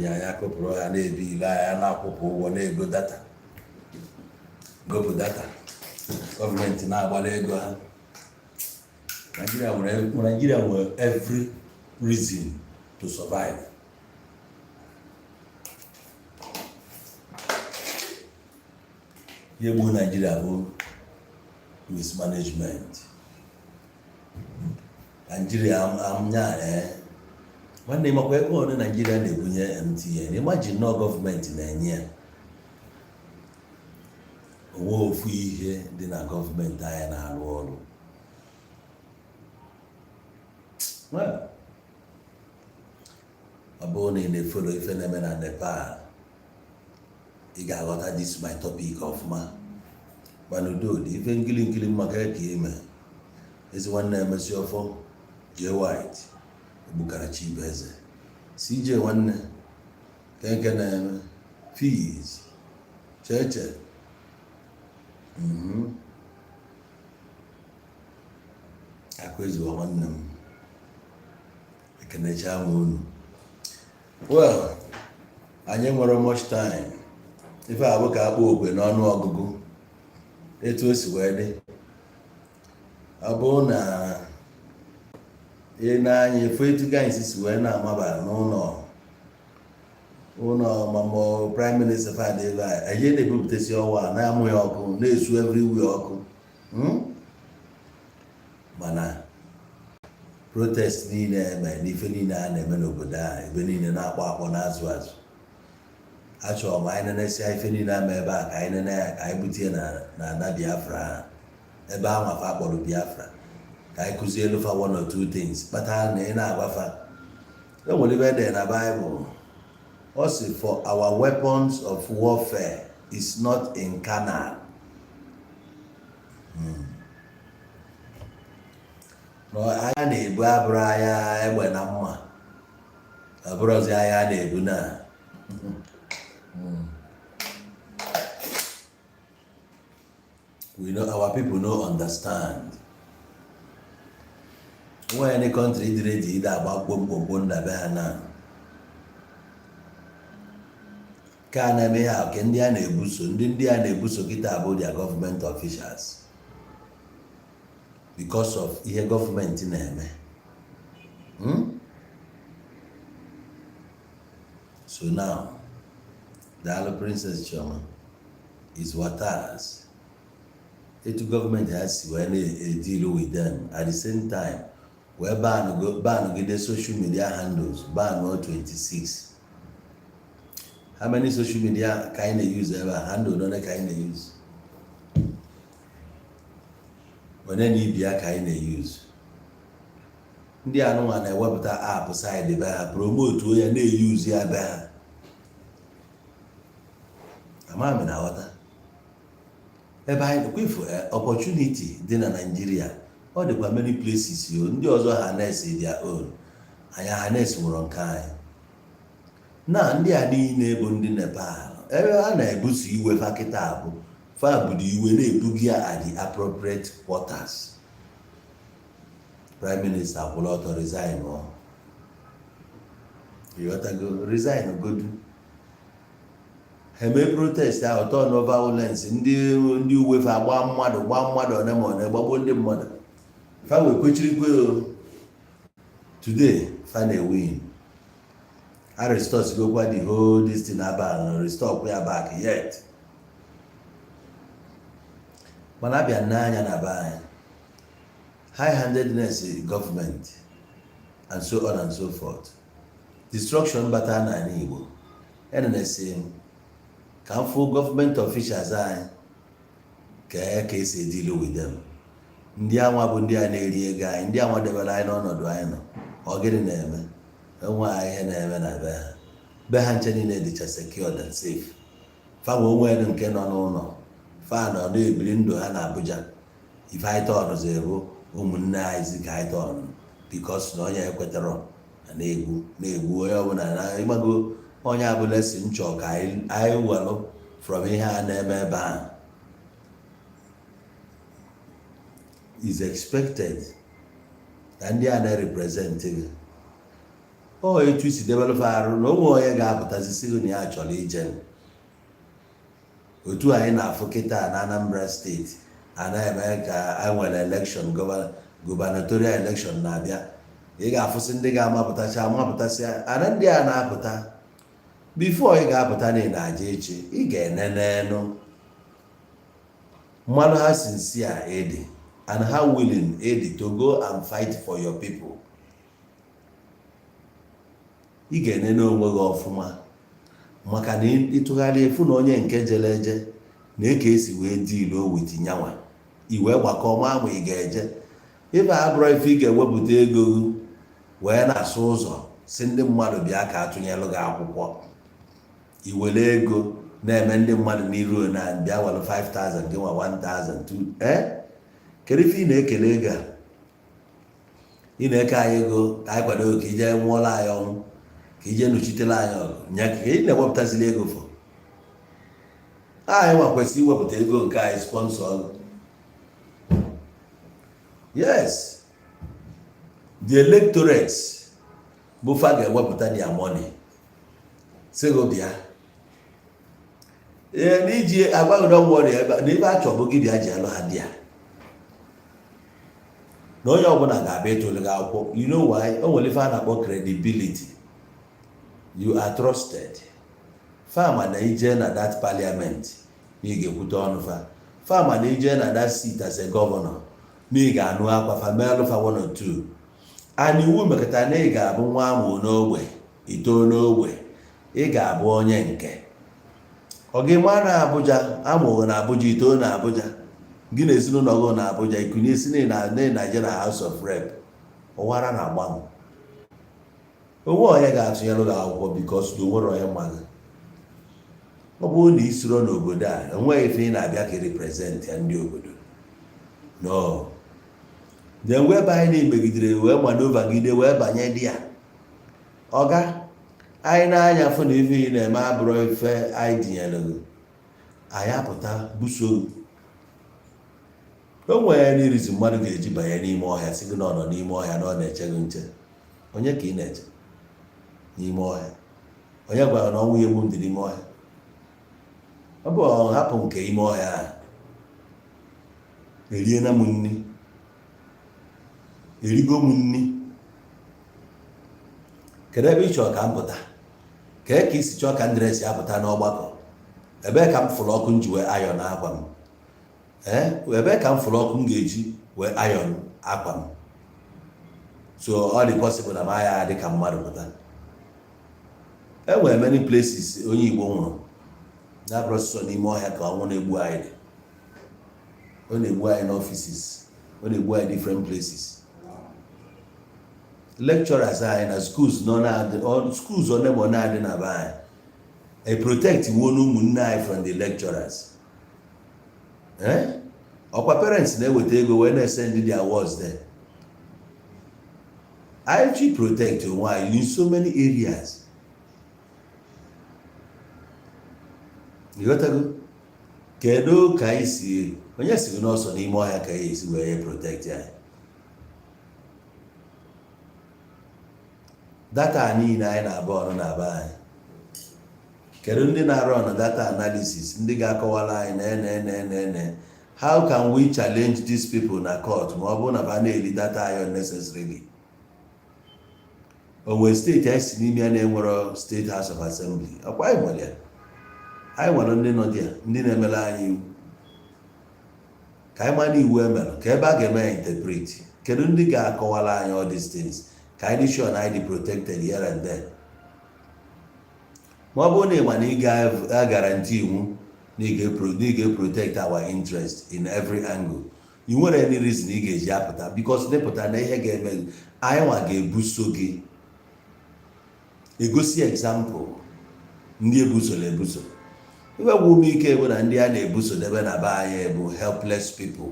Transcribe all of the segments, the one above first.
ya ya kopụrụ ya na-ebi ile ya na-akwụpụ ụgwọ na-ego data gopụ data gọọmenti na-agbara ego ha. Nigeria nwere every reason to survive. Ihe gboo Nigeria bụ mismanagement. Nigeria amnya nwanne makwa ego ole Nigeria na-ebunye MTN. Imagine no gọọmenti na-enye ya. Onwe ofu ihe dị na gọọmenti anyị na-arụ ọrụ. Ọ bụrụ na ị na-efolo ife na-eme na Nepal, ị ga-aghọta this my topic ọfụma. Mana udo dị ife nkili maka ka ime ezi nwanne emesi ọfọ J White egbukara Chibeze CJ nwanne nke na-eme fees cheche akwezuwa nwanne m ekenecha m unu. Well, anyị nwere much time. Ife abụ ka akpọ okwe n'ọnụ ọgụgụ etu o si wee dị. Ọ bụrụ na ị na-anya efu etu gaanyị si wee na-amaba n'ụlọ mamọ prime minister fadị ebe a eje na-ebupụtasị ọwa na-amụ ya ọkụ na-esu everywhere ọkụ. Mana protest niile eme n'ife niile a na-eme n'obodo a ebe niile na-akpọ na-azụ azụ. Achọrọ m anyị na-esi ife niile ama ebe a ka anyị ka anyị butie na Biafra ebe ahụ afa akpọrọ Biafra ka anyị kụzie elufa one or two things kpatara na ị na-agwafa. Enwere ibe dị na Bible ọ sị for our weapons of warfare is not in carnal. Agha na-ebu abụrụ agha egbe na mma, abụrụzi agha na-ebu na we know our people no understand. When any country is ready to agba gbogbo ndabe ha na ka na-eme ha ke ndị a na-ebuso ndị a na-ebuso kịta bụ their government officials because of ihe gọọmenti na-eme. So now the Daalụ Princess Chioma is waters. Etu government has when deal with them at the same time. Where ban the social media handles, ban 26. How many social media kind of use ever handle don't kind of use? When any be kind of use. Ndị anụ nwa na-ewepụta app side be ha promote ya na-use ya be ha. Amami na wata. Ebe anyị kwefu opportunity dị na Nigeria. Ọ dịkwa many places yo. Ndị ọzọ harness their own. Anyị harness nwụrụ nke anyị. Na ndị a niile bụ ndị Nepal. Ebe a na-ebuso iwe fa kịta abụ. Fa budu iwe na-ebugi ya at the appropriate quarters. Prime Minister kwụrụ ọtọ resign ọ. You got to go resign go do. Heme protest ahụ turn over violence ndị uwe fa gba mmadụ one ma ọ gbagbo ndị mmadụ. Fa wee kwechirikwe today fa na-win. I restore go kwa the whole this thing about restore kwa back yet. Mana abịa n'anya na be high-handedness government and so on and so forth. Destruction bata na Igbo. NNSA can full government officials ka esi deal with them. Ndị anwa bụ ndị a na-eri ego anyị, ndị anwa debere anyị n'ọnọdụ anyị nọ. Ọ gịnị na-eme? Enwe ihe na-eme na be ha. Be ha nche niile dịcha secured and safe. Fa nwe onwe nke nọ n'ụlọ. Fa nọ na-ebiri ndụ ha na Abuja. Ife anyị tọọrụzi bụ ụmụnne anyị zi ka anyị tọọrụ because na onye ekwetara na-egwu onye ọbụla na ịgbago onye abụla si nchọ ka anyị welụ from ihe a na-eme ebe ahụ. Is expected ka ndị a na-represent ọ etu isi develop arụ na onwe onye ga-apụtazi sị na ya chọrọ ije otu anyị na-afụ kịta na Anambra steeti anaghị ka anyị nwere elekshọn gubernatorial election na-abịa ị ga-afụsị ndị ga-amapụtasị ana ndị a na-apụta bifo ị ga-apụta na ị na-aja echi ị ga-enenenụ mmanụ ha sincere edi and how willing edi to go and fight for your people. Ị ga-enene onwe gị ọfụma maka na ịtụgharị efu na onye nke jere eje na eke esi wee diilo wit nyanwa iwe gbakọ ma ị ga-eje ibe abụrụ ife ị ga-ewepụta ego wee na-asụ ụzọ si ndị mmadụ bịa ka atụnyelụ gị akwụkwọ iwere ego na-eme ndị mmadụ n'iru na bịa were 5,000 gị nwa 1,000 kedu ife ị na-ekele ego ị na-eke anyị ego ka anyị kwado ka ije nwụọla anyị ọnwụ ka ije nọchitela anyị ọgụ nya ka ị na-ewepụtazili ego fọ anyị nwa kwesịrị iwepụta ego nke anyị sponsor ọgụ. Yes, the electorates bụfa ga-ewepụta their money sego bịa n'iji agbaghị ọgwụ ebe na ebe a chọbụ gị bịa ji alụ ha dị ya na onye ọbụla ga-abịa ịtụlụ gị akwụkwọ. You know why? O nwere ife a na-akpọ credibility. You are trusted. Fama na ije na that parliament na ị ga-ekwute ọnụ fama na ije na that seat as a governor na ị ga-anụ akwa famelụfa 1 or 2 and iwu mekọta na ị ga-abụ nwa amụ n'ogbe ito n'ogbe ị ga-abụ onye nke ọ gị ma na Abuja amụghị na Abuja ito na Abuja gị na ezinụlọ gị na Abuja ikunye isi na Nigeria House of Rep ụwara na agbanwe onwe onye ga-atụnyelụ gị akwụkwọ bikos na onwere onye mmadụ ọ bụrụ na isiro n'obodo a enweghị ife ị na-abịa ka represent ya ndị obodo no then wee banye na-emegidere wee manovagide wee banye dị ya ọga anyị na-anya fụ na ife ị na-eme abụrụ ife anyị dinyere gị anyị apụta buso o nwere n'irizi mmadụ ga-eji banye n'ime ọhịa si gị na ọ nọ n'ime ọhịa na ọ na-eche gị nche onye ka ị na-eche n'ime ọhịa onye gwara na ọnwụ ya egbu ndị n'ime ọhịa ọ bụ hapụ nke ime ọhịa a eriena m nri erigo m nri kedu ebe ị chọrọ ka m pụta kee ka isi chọọ ka ndị esi apụta n'ọgbakọ ebee ka m fụrụ ọkụ m ji wee ayọn akwa m ebee ka m fụrụ ọkụ m ga-eji wee ayọn akwa m so ọ dị possible na m agha dị ka mmadụ pụta enwere many places onye Igbo nwụrụ na-abụrụ sọ n'ime ọhịa ka ọnwụ na-egbu anyị ọ na-egbu anyị n'offices ọ na-egbu anyị different places lecturers anyị na schools nọ na-adị schools ọ na-eme na-adị na be anyị e protect iwu ụmụnne anyị from the lecturers ọkwa parents na-eweta ego wee na-send the awards there I actually protect onwe anyị in so many areas. Ịghọtago kedu ka anyị si onye si n'ọsọ n'ime ọhịa ka anyị si wee protect anyị data niile anyị na-abụ ọrụ na-aba anyị kedu ndị na-arụ ọnụ data analysis ndị ga-akọwara anyị na how can we challenge these people na court ma ọ bụrụ na ba na-eli data anyị unnecessarily onwe steeti anyị si n'ime ya na-enwero State House of Assembly ọkwa anyị nwere ya anyị nwere ndị nọ dị ya ndị na-emela anyị iwu ka anyị mana iwu emere ka ebe a ga-eme ya interpret kedu ndị ga-akọwara anyị all these things ka anyị sure na anyị dị protected here and there ma ọ bụrụ na ịma na ị ga-garanti iwu na ị ga-protect our interest in every angle ị nwere any reason ị ga-eji apụta because depụta na ihe ga-eme anyị nwa ga-ebuso gị egosi example ndị ebusola ebuso iwegwu ume ike bụ na ndị a na-ebuso debe na be anyị bụ helpless people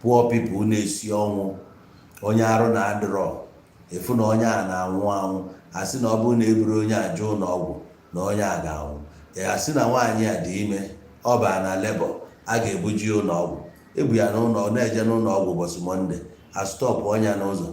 poor people na-esi ọnwụ onye arụ na-adịrọ efu na onye a na-anwụ anwụ asị na ọ bụrụ na eburu onye ajụ ụlọ ọgwụ na onye a ga-anwụ asị na nwaanyị a dị ime ọ baa na lebọ a ga-ebuji ụlọ ọgwụ ebu ya n'ụlọ na-eje n'ụlọ ọgwụ ụbọchị Mọnde a stọpụ onye n'ụzọ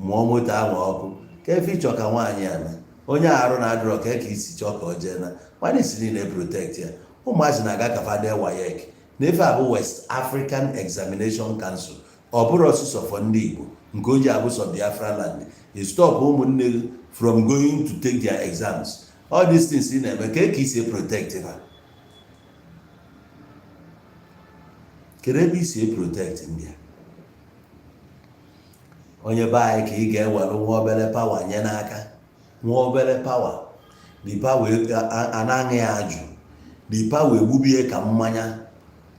mụọ moto ahụ ọkụ ka efe ịchọ ka nwaanyị a na onye arụ na-adịrọ ka isi chọọ ka o jee na nwaanyị si niile protect ya ụmụazị na-aga ka fade WAEC na efe abụ West African Examination Council ọ bụrụ ọsụsọ fọ ndị Igbo nke o ji abụsọ Biafra land stop ụmụnne gị from going to take their exams. All these things in there, ka isi protect ha. Kedu isi protect ndị onye baa ka ị ga-ewere nwa obere power nye n'aka nwa obere power the power anaghị ajụ the power egbubie ka mmanya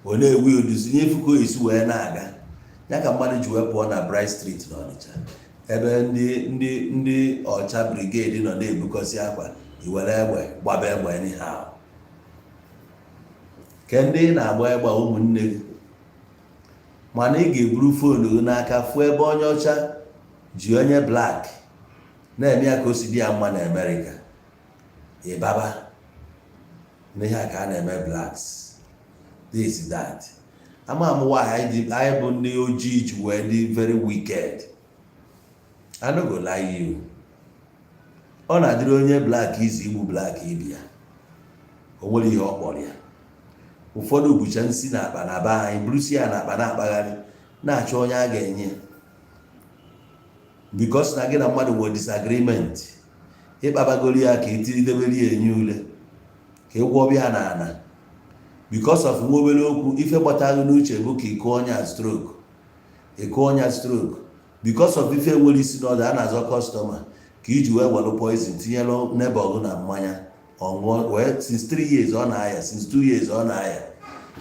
ọ na-ewu oduzi nye fuko isi wee na-aga ya ka mmadụ ji wee pụọ na Bright Street n'Ọnịcha ebe ndị ọcha brigade nọ na-ebukọsị akwa iwere egbe gbaba egbe anyhow ke ndị na-agba egbe ụmụnne gị mana ị ga-eburu foonu gị n'aka fụ ebe onye ọcha ji onye black na-eme ya ka o si dị ya mma na Amerịka ịbaba n'ihe a ka a na-eme blacks this that ama m anyị bụ ndị ojii ji wee dị very wicked. I no go lie you. Ọ na-adịrị onye black izi igbu black ibi ya o nwere ihe ọ kpọrọ ya ụfọdụ bucha nsi na akpa na be anyị burusi ya na akpa na-akpagharị na-achọ onye a ga-enye because na gị na mmadụ nwere disagreement ịkpabagoro ya ka etiridebere ya enye ule ka ịgwọbịa na ana because of nwa obere okwu ife gbataghị n'uche bụ ka ịkụ onye stroke because of ife nwere isi n'ọdụ a na-azọ kọstọma ka iji wee were poison tinyelu n'ebe ọgụ na mmanya ọṅụọ wee since 3 years ọ na-aya since 2 years ọ na-aya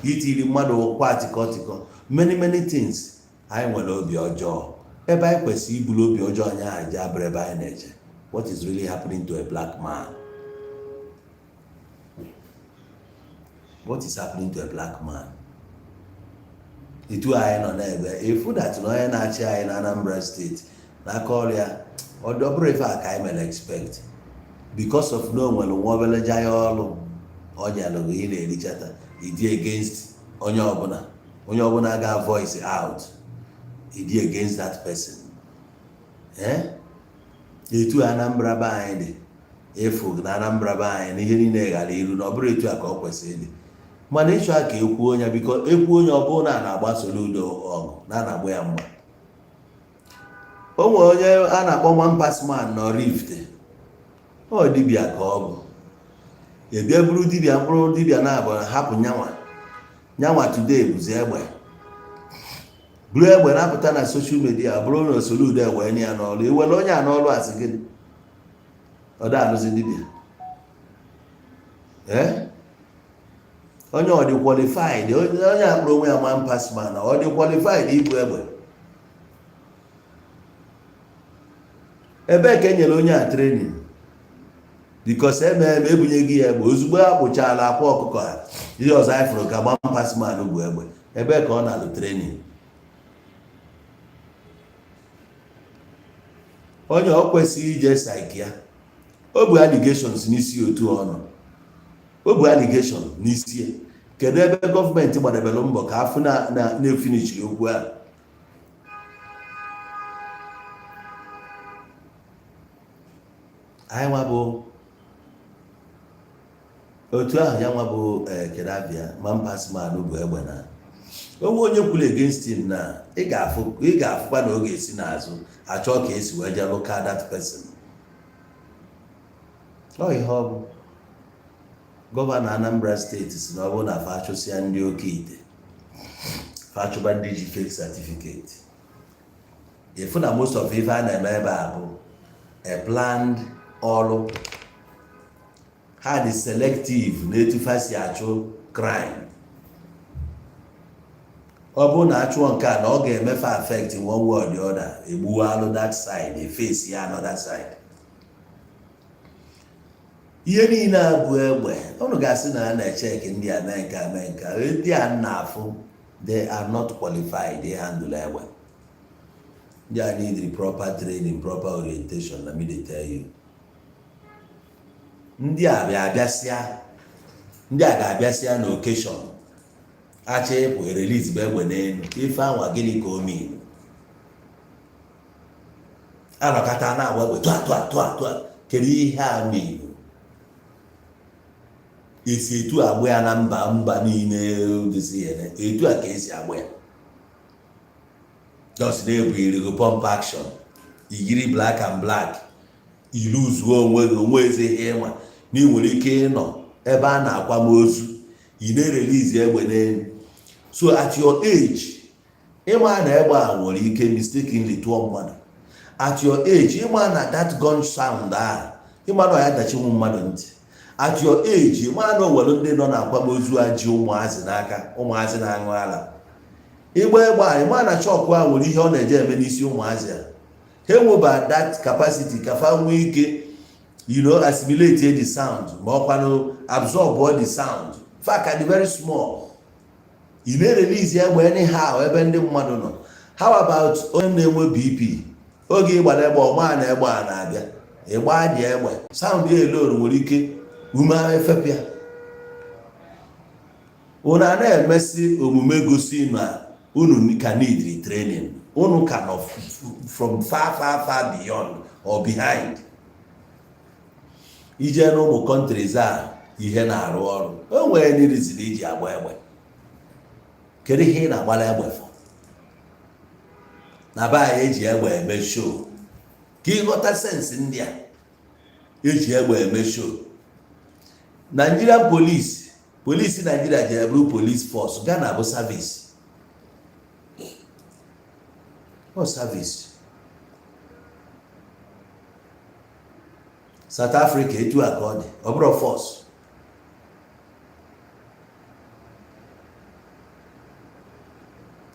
itiri mmadụ kwa tịkọ many things. Anyị nwere obi ọjọọ ebe anyị kwesịrị iburu obi ọjọọ anyị ahụ ji abụrụ ebe anyị na-eje. What is really happening to a black man? What is happening to a black man? Itu anyị nọ n'ebe efu dat na onye na-achị anyị na Anambra steeti n'aka ọrịa ọ dọbụrụ ife a ka anyị mere expect because of no nwere nwa obere jaya ọrụ ọnya lụrụ ị na-erichata ịdị against onye ọbụla ga voice out ịdị against that person. Etu Anambra be anyị dị efu na Anambra be anyị na ihe niile ghara iru na ọ bụrụ etu a ka ọ kwesịrị ịdị mana ịchọ aka ekwu onye biko ekwu onye ọbụla na-agbasoro udo ọgụ na-agba ya mgba. O nwere onye a na-akpọ one pass man nọ Rift ọ dibịa ka ọ bụ ebie bụrụ dibịa mkpụrụ dibịa na-abụ hapụ nyanwa today bụzi egbe bụrụ egbe na-apụta na social media bụrụ na osoro udo egbe nye ya n'ọrụ iwere onye a n'ọrụ asị gị ọ da alụzi dibịa onye ọ dị qualified onye akpụrụ onwe ya one pass man ọ dị qualified ibu egbe ebe ka enyere onye a training because ebunye gị ya egbe ozugbo a kpụchala akwa ọkụkọ ha ihe ọzọ anyị fụrụ ka one pass man bụ egbe ebe ka ọ na-alụ training. Onye ọ kwesịrị ije psyche ya o bụ allegations n'isi otu ọnụ o bụ allegation n'isi kedu ebe gọọmenti gbadebere mbọ ka afụ na-efinichi okwu a anyị nwa bụ otu ahụ ya nwa bụ kedabịa mampasman bụ egbe na onwe onye kwuru against him na ị ga-afụkwa na oge esi n'azụ achọ ka esi wee jee lụka that person. Ọ ihe ọ bụ gọvanọ Anambra steeti si na ọ bụ na fachụsịa ndị oke ite fachụba ndị ji fake certificate efu na most of ife a na-eme ebe a bụ a planned ọrụ ha dị selective na-etufa si achụ crime. Ọ bụ na achụọ nke a na ọ ga-emefe affect in one way or the other egbuwa alụ that side face ya another side. Ihe niile a bụ egbe ọnụ ga-asị na a na-echek ndị America ndị a na-afụ they are not qualified they handle egbe. Ndị a need the proper training proper orientation let me tell you. Ndị a ga-abịasịa na occasion achọ ịpụ release bụ egbe n'elu ife anwa gịnị ka o mee anọkata na-agba egbe tụa kedu ihe a mere? Esi etu agba ya na mba niile dịzi ya etu a ka esi agba ya. Just na-ebu irigo pump action, iyiri black and black, iluzuo onwe gị, onwe ezighị ịma na ị nwere ike ịnọ ebe a na-akwamozu, ị na-erelizi egbe n'elu. So at your age, ịma na egbe a nwere ike mistakenly tụọ mmadụ. At your age, ịma na that gun sound a, ịma na ya dachinwu mmadụ ntị. At your age, ịma na o nwere ndị nọ na akwamozu a ji ụmụazị n'aka, ụmụazị na-aṅụ ala. Ịgba egbe a, ịma na chọkụ a nwere ihe ọ na-eje eme n'isi ụmụazị a. Ha enweba that capacity ka fa nwee ike, assimilate the sound, ma ọkwanụ absorb all the sound. In fact, can be very small. Ị na-erelease egbe anyhow ebe ndị mmadụ nọ. How about onye na-enwe BP? Oge ịgbara egbe ọma na egbe a na-abịa, ịgba dị egbe, sound ya alone nwere ike ume efepịa. Unu na-emesi omume gosi na unu ka need training. Unu can from far beyond or behind. Ije n'ụmụ countries a ihe na-arụ ọrụ. O nwere ndị reason iji agba egbe. Kedu ihe ị na-agbala egbe for? Na be anyị eji egbe eme show. Ka ịghọta sense ndị a eji egbe eme show. Nigerian police Nigeria ji eburu police force Ghana bụ service. What service? South Africa etu aka ọ dị, ọ bụrụ force.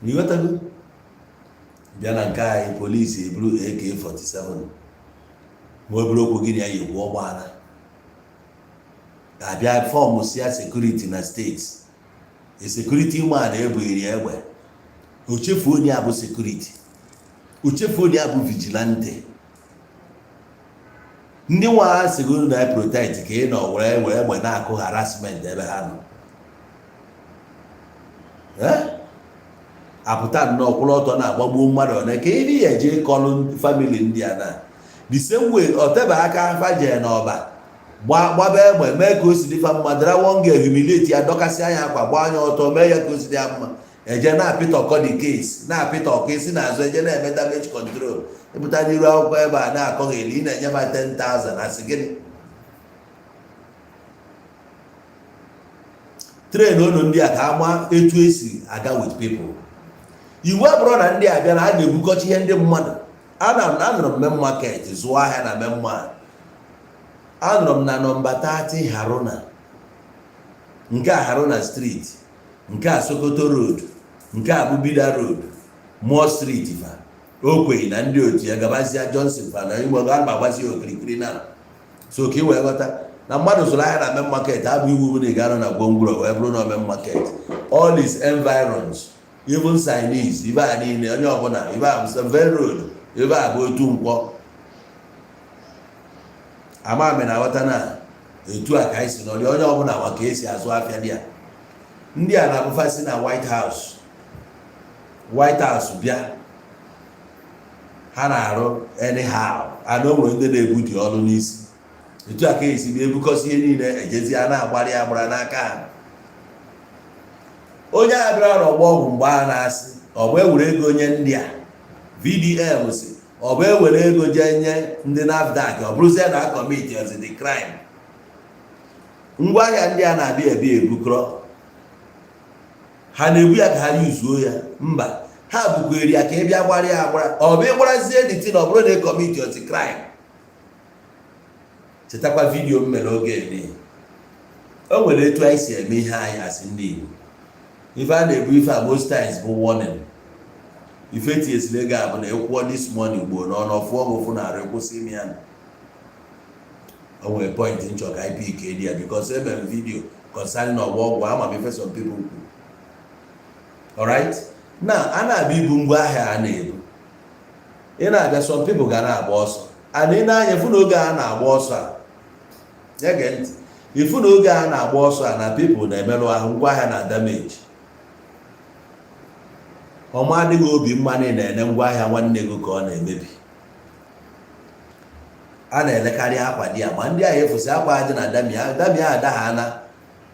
Ịghọtago? Bịa na nke anyị polisi eburu AK-47 ma obere okwu gị na ya yi ụgbọala. Abịa fọmụ sia security na steeti. A security man ebughiri egbe. O chefuo onye abụ security. O chefuo onye abụ vigilante. Ndị nwa ha sigoro na protect ka ị nọ were egbe na-akụ harassment ebe ha nọ. Apụta nnọọ kwụrụ ọtọ na-agbagbuo mmadụ one ka ị ya eje kọlụ family ndị a na. The same way otebe aka afa jee n'ọba gbaba egbe mee ka o si dịfa mma, dara wonge humiliate ya, dọkasị anya akwa gbaa anya ọtọ mee ya ka o si dị ya mma, eje na-apịta ọkọ the case, na-apịta ọkọ isi n'azụ, eje na-eme damage control. Ịpụta n'iru akwụkwọ ebe a na-akọghị eli, ị na-enye ma 10,000 asị gịnị? Train unu ndị a ka ama etu esi aga with people. Iwu abụrụ na ndị a bịa na a na-ebukọcha ihe ndị mmadụ. Anụrụ m main market zụọ ahịa na main market. Anụrụ m na nọmba 30 Haruna, nke a Haruna Street, nke a Sokoto Road, nke a Bubida Road, Moore Street fa okwenyi na ndị otu ya gabazia Johnson fa na Igbo ga-agbazi okirikiri na. So ka ị wee ghọta na mmadụ zụrụ ahịa na main market abụ iwu na ị ga-anọ na gwongwuro wee bụrụ na main market. All these environs, even Chinese, ibe a niile onye ọbụla, ibe a Seven Road, ibe a bụ otu nkwọ. Amami na ghọta na etu a ka anyị si n'ọdị onye ọbụla maka esi azụ afịa dị a. Ndị a na-abụfasị na White House bịa, ha na-arụ anyhow, ana o nwere ndị na-ebutu ọrụ n'isi. Etu a ka esi na-ebukọsi ihe niile ejezi a na-agbara agbara n'aka ha. Onye a bịara n'ọgbọ ọgwụ mgbe a na-asị ọ bụ ewere ego onye ndị a, VDM si ọ bụ ewere ego jee nye ndị NAFDAC, ọ bụrụzie na kọmiti ozi the crime. Ngwaahịa ndị a na-abịa ebukọrọ, ha na-ebu ya ka ha yuzuo ya? Mba, ha bukweri ya ka ị bịa gbara ya agbara. Ọ bụ ịgbarazie dịtị na ọ bụrụ na kọmiti ozi crime. Chetakwa vidiyo m mere oge eme. O nwere etu anyị si eme ihe anyị asị ndị Igbo. Ife a na-ebu ife a most times bụ warning. Ife tinyesiri ego a bụ na ịkwụọ this morning gboo n'ọnụ ọfụọ m ofu na-arụ ịkwụsị ime ya. O nwere point nchọ ka anyị pick edi ya because ebe m video concerning ọgwụ ọgwụ ama m ife some people kwu. Alright? Na a na-abịa ibu ngwa ahịa a na-ebu. Ị na-abịa some people ga na-agba ọsọ. And ị na-anya ifu na oge a na-agba ọsọ a. Ege ntị. Ifu na oge a na-agba ọsọ a na people na-emerụ ahụ ngwa ahịa na damage. Ọma adịghị obi mma na-ene ngwa ahịa nwanne gị ka ọ na-emebi. a na-elekarị akwa di ya, ma ndị ahụ efusi akwa dị na damia adagha na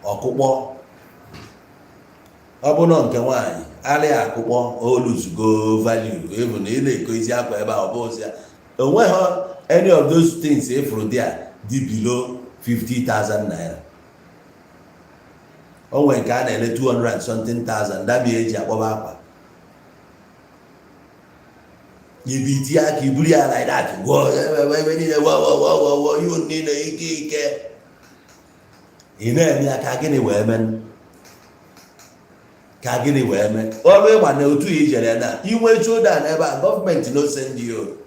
ọkụkpọ. Ọ bụ nọ nke nwaanyị arịa akụkpọ oluzugo value ebu na ị na-ekozi akwa ebe a, ọ bụ ozi ya onweghị any of those things efuru dị a dị below 50,000 naira. O nwere nke a na-ele 200 and something thousand, dabia eji akpọba akwa. Ibiti aka iburu ya like that, you need ike ị na-eme ya ka gịnị wee mee, ka gịnị wee mee. Ọrụ ịgba na otu ijere na inwe choda na ebe a gọọmenti no send you.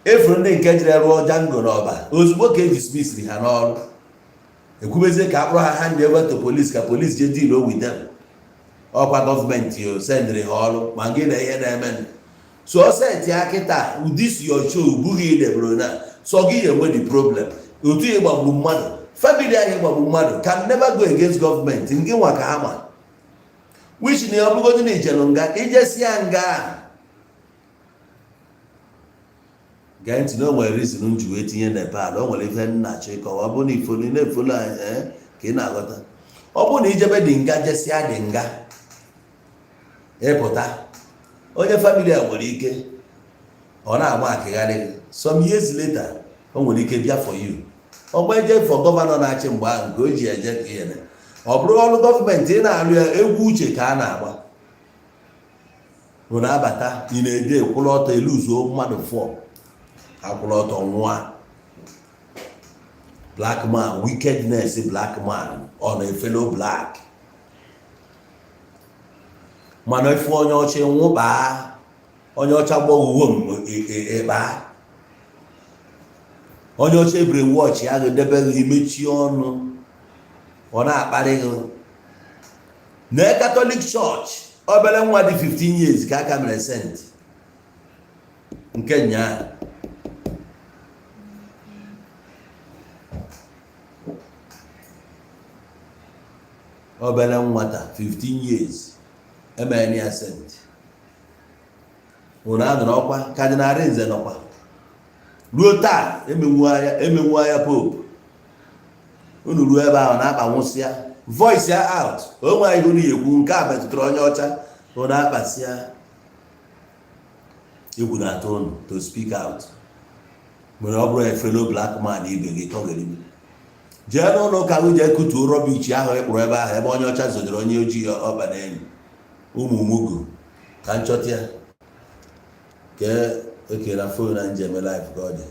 Efuru ndị nke jere rụọ jango n'ọba ozugbo ka dismissed ha n'ọrụ, ekwubezie ka akpọrọ ha hand over to police ka police je deal with them. Ọkwa gọọmenti o sendịrị ha ọrụ ma gị na ihe na-eme. So ọ seti akịta this your show bụghị ideboro na so gị enwe the problem. Otu ịgbagbu mmadụ, family anyị gbagbu mmadụ can never go against government. Nke nwa ka ha ma which na ọ bụgodị na ijelu nga ijesi ya nga gaa ntị na o nwere reason m ji wee tinye Nepal. O nwere ife nna achọ ịkọwa. Ọ bụ na ifolu na-efolu anyị ka ị na-aghọta. Ọ bụ na ijebe dị nga jesia dị nga ịpụta, onye family a nwere ike ọ na-agba akịgharị gị. Some years later o nwere ike bịa for you. Ọ gba eje for gọvanọ na-achị mgbe ahụ nke o ji eje ka ihe. Ọ bụrụ ọrụ gọọmenti ị na-arụ ya egwu uche ka a na-agba. Bụ na-abata ị na-ede kwụrụ ọtọ eluzuo mmadụ 4 akwụrụ ọtọ nwa. Black man, wickedness black man on a fellow black. Mana ifu onye ọcha nwụba, onye ọcha gbọgwuwo ịkpa, onye ọcha ebere wọchị ya ga-edebe imechi ọnụ, ọ na-akparị gị. Na Catholic Church obere nwa dị 15 years ka aka mere sent nke nyaa. Obere nwata 15 years emere ya sent. Ụna adụrụ ọkwa kadinarị nze nọkwa ruo taa emenwu ya pope. Unu ruo ebe ahụ na-akpa nwụsịa voice ya out. O nwere ihe unu ekwu nke a metụtara onye ọcha, ọ na-akpasịa egwu na-atụ unu to speak out. Nwere ọ bụrụ a fellow black man ibe gị kọgere jee n'ụlọ ụka gị jee kutuo rọbichi ahụ ịkpụrụ ebe ahụ ebe onye ọcha zodere onye ojii ọkpa n'enyi ụmụ mugu ka nchọta ya ka ekere fon na njem life ka ọ dị.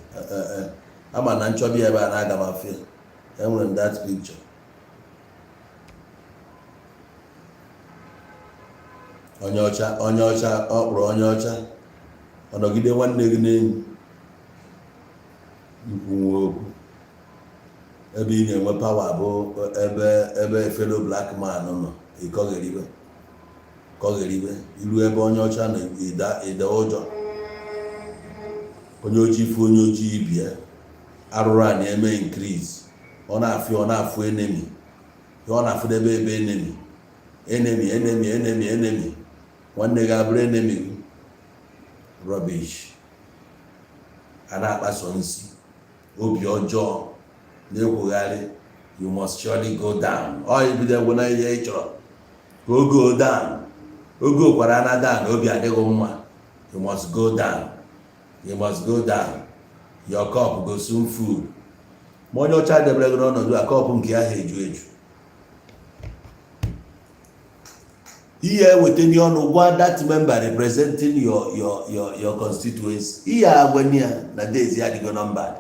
Ama na nchọbi ebe a na-aga m afịa enwere m that picture. Onye ọcha ọ kpụrụ onye ọcha ọ nọgide nwanne gị n'enyi nkwunwe okwu. Ebe ị na-enwe pawa bụ ebe fellow black man nọ ịkọgheribe ilu ebe onye ọcha na-ede ụjọ. Onye ojii fụ onye ojii bịa arụrụ a na-eme increase. Ọ na-afụ enemy. Ọ na-afụdebe ebe enemy nwanne gị abụrụ enemy gị. Rubbish. A na-akpaso nsi obi ọjọọ na-ekwugharị. You must surely go down. Ọ ibido egwu na ihe ị chọrọ ka o go down. Oge okwara na down obi adịghị mma. You must go down. You must go down. Your cup go soon full. Ma onye ọcha debere gị n'ọnọdụ a kọpụ nke ahụ eju. Ihe eweta ndị ọnụ gwa that member representing your constituency. Ihe agwanye ya na days ya adịgo nọmba.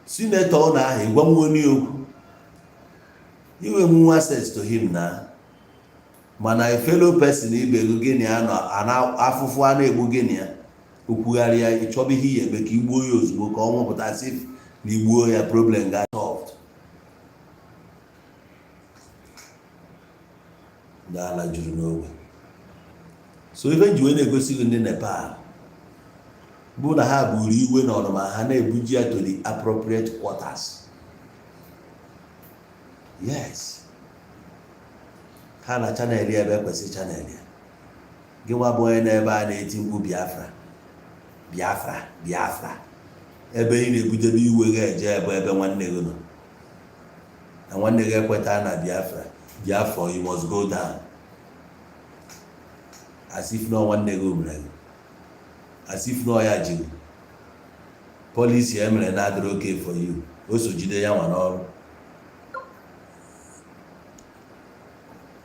Senator ọ na-ahụ ịgwa nwa onye okwu. Iwe mụ access to him na. Mana a fellow person ibe gị gịnị ana afụfụ a na-egbu gịnị ya. Okwugharị ya ịchọba ihe ihe eme ka igbuo ya ozugbo ka ọ nwụpụta sif na igbuo ya problem ga solved. Ala juru n'ogbe. So ife nji wee na-egosi gị ndị Nepal bụ na ha buru iwe na ọnụma ha na-ebuji ya to the appropriate quarters. Yes. Ha na chanel ebe kwesị chanel ya. Gị nwa bụ onye n'ebe a na-eti mkpu Biafra. Biafra ebe ị na-ebutebe iwe ga-eje ebe nwanne gị nọ na nwanne gị ekweta na Biafra you must go down as if no nwanne gị omere gị as if no ya jiri policy emere na adịrị okay for you o so jide ya nwa n'ọrụ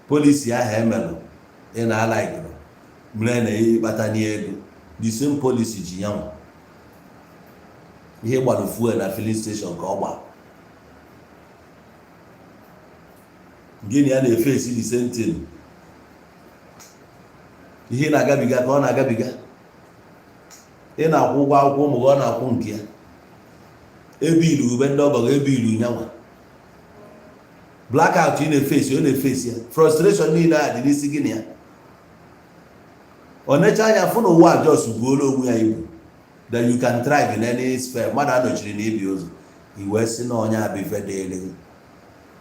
policy ahụ emelụ ị na-alaikụrụ mere na ịkpata n'ego the same policy ji ya nwa ihe gbara fuel na filling station ka ọ gba gịnị ya na-efesi the same thing ihe na-agabiga ka ọ na-agabiga ị na-akwụ ụgwọ akwụkwọ ụmụ gị ọ na-akwụ nke ya ebe ilu ube ndị ọgọ gị ebe ilu nyanwa blackout ị na-efesi ọ na-efesi ya frustration niile a dị n'isi gịnị ya ọ necha anya fụ na ụwa jos buola onwe ya ibu that you can thrive in any sphere mmadụ anọchiri na ibi ụzọ iwe si na onye abịfe dịrị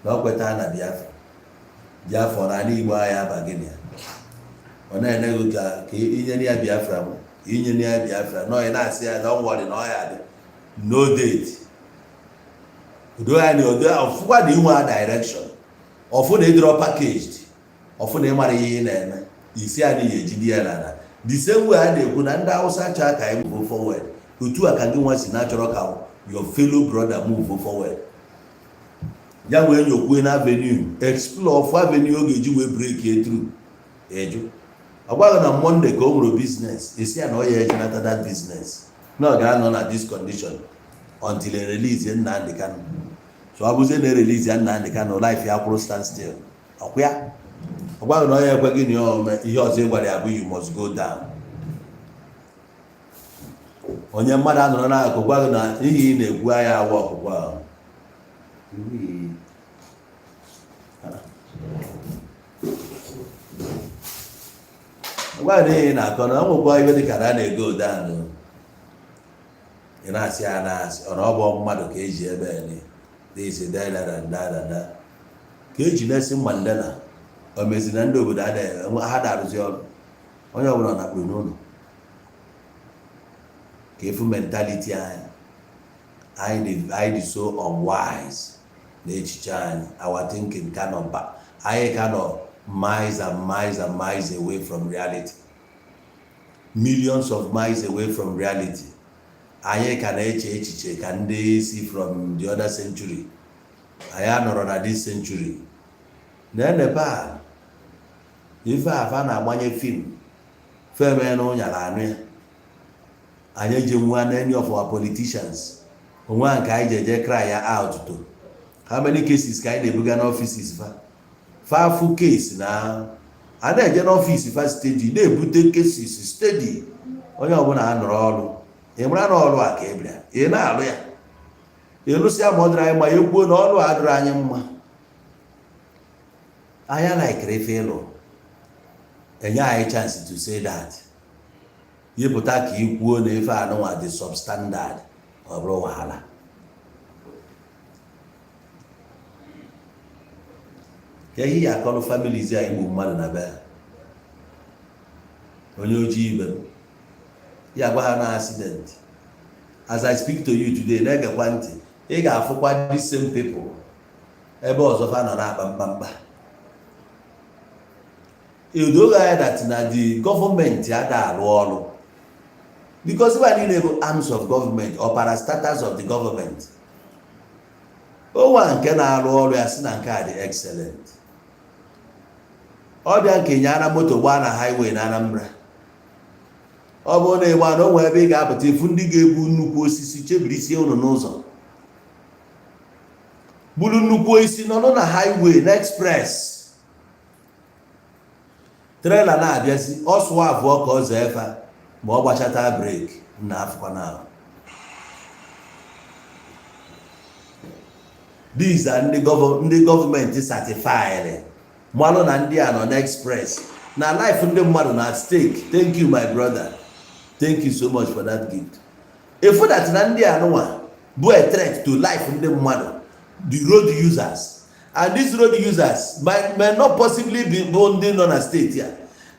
na ọ kweta na Biafra na ala Igbo agha aba gịnị ya ọ na-enego ka inye ya Biafra m inye ya Biafra na onye na-asị ya na ọnwụrị na ọya dị no date udo ya na odo ọfụkwa na inwe a direction ọfụ na ịdịrọ packaged ọfụ na ịmara ihe ị na-eme isi a n'ihi ejidi ya na the same way a na-ekwu na ndị Hausa chọọ ka anyị move forward otu a ka gị nwa si na-achọrọ ka your fellow brother move forward ya wee nyokwue na avenue explore of avenue ọ ga-eji wee break it through eju ọ gwaghị na Monday ka o nwere business esi ya na ọ ya eji nata that business na ọ ga-anọ na this condition until a release Nnamdi Kanu so ọ bụzie na release Nnamdi Kanu life ya kwụrụ stand still ọkwa ya ọ gwaghị na ọ ya ekweghị na ihe ọzọ ị gwara ya bụ you must go down onye mmadụ anọrọ n'akụkụ gwaghị na ihe ị na-ekwu anya awa ọkụkọ ahụ gwa ihe na-akọ na ọnwụkwa ibe dịka na na-ego down ị na-asị ya na-asị ọ na ọ bụ mmadụ ka eji ebe na-esi dada ka eji na-esi Mandela o mezi na ndị obodo ha darụzi ọrụ onye ọbụla na-akpụ n'ụlọ ka efu mentality anyị dị so unwise na echiche anyị our thinking anyị cannot miles and miles and miles away from reality millions of miles away from reality anyị ka na-eche echiche ka ndị si from the other century anyị anọrọ na this century na Nepal ife afa na-agbanye film ya na ụnyara anụ ya anyị eji nwa na any of our politicians onwe nke anyị jeje cry ya out to how many cases ka anyị na-ebuga n'offices fa full case na a na-eje n'office fa steady na-ebute cases steady onye ọbụla a nọrọ ọrụ ị mara na ọrụ a ka ebịa ị na-alụ ya ịlụsịa ma ọ dịrị anyị ma ya kwuo na ọrụ a dịrị anyị mma anya laikere ife ịlụ enye anyị chance to say that yepụta ka ị kwuo na ife anụnwa dị substandard ọ bụrụ wahala ka ihe ya akọrọ families anyị bụ mmadụ na be onye ojii ibe m ya gwa ha na accident as I speak to you today na-egekwa ntị ị ga-afụkwa the same people ebe ọzọ fa nọ na-akpa mkpamkpa edoghị anya that na the government ada arụ ọrụ because ibe niile bụ arms of government or parastatals of the government onwa nke na-arụ ọrụ ya si na nke a dị excellent ọbịa nke nye ana moto gbaa na highway na Anambra ọ bụrụ na ịgba na onwe ebe ị ga-apụta ifu ndị ga-ebu nnukwu osisi chebirisie unu n'ụzọ buru nnukwu osisi nọ na highway na express trailer na-abịazi ọsụwa abụọ ka ọ zọọ efe ma ọ gbachata breki na afụkwa na these are ndị gọọmenti certified mmanụ na ndị a nọ na express na life ndị mmadụ na at stake. Thank you my brother, thank you so much for that gift. Efu that na ndị anụnwa bụ a threat to life ndị mmadụ, the road users, and these road users may not possibly be bụ ndị nọ na state ya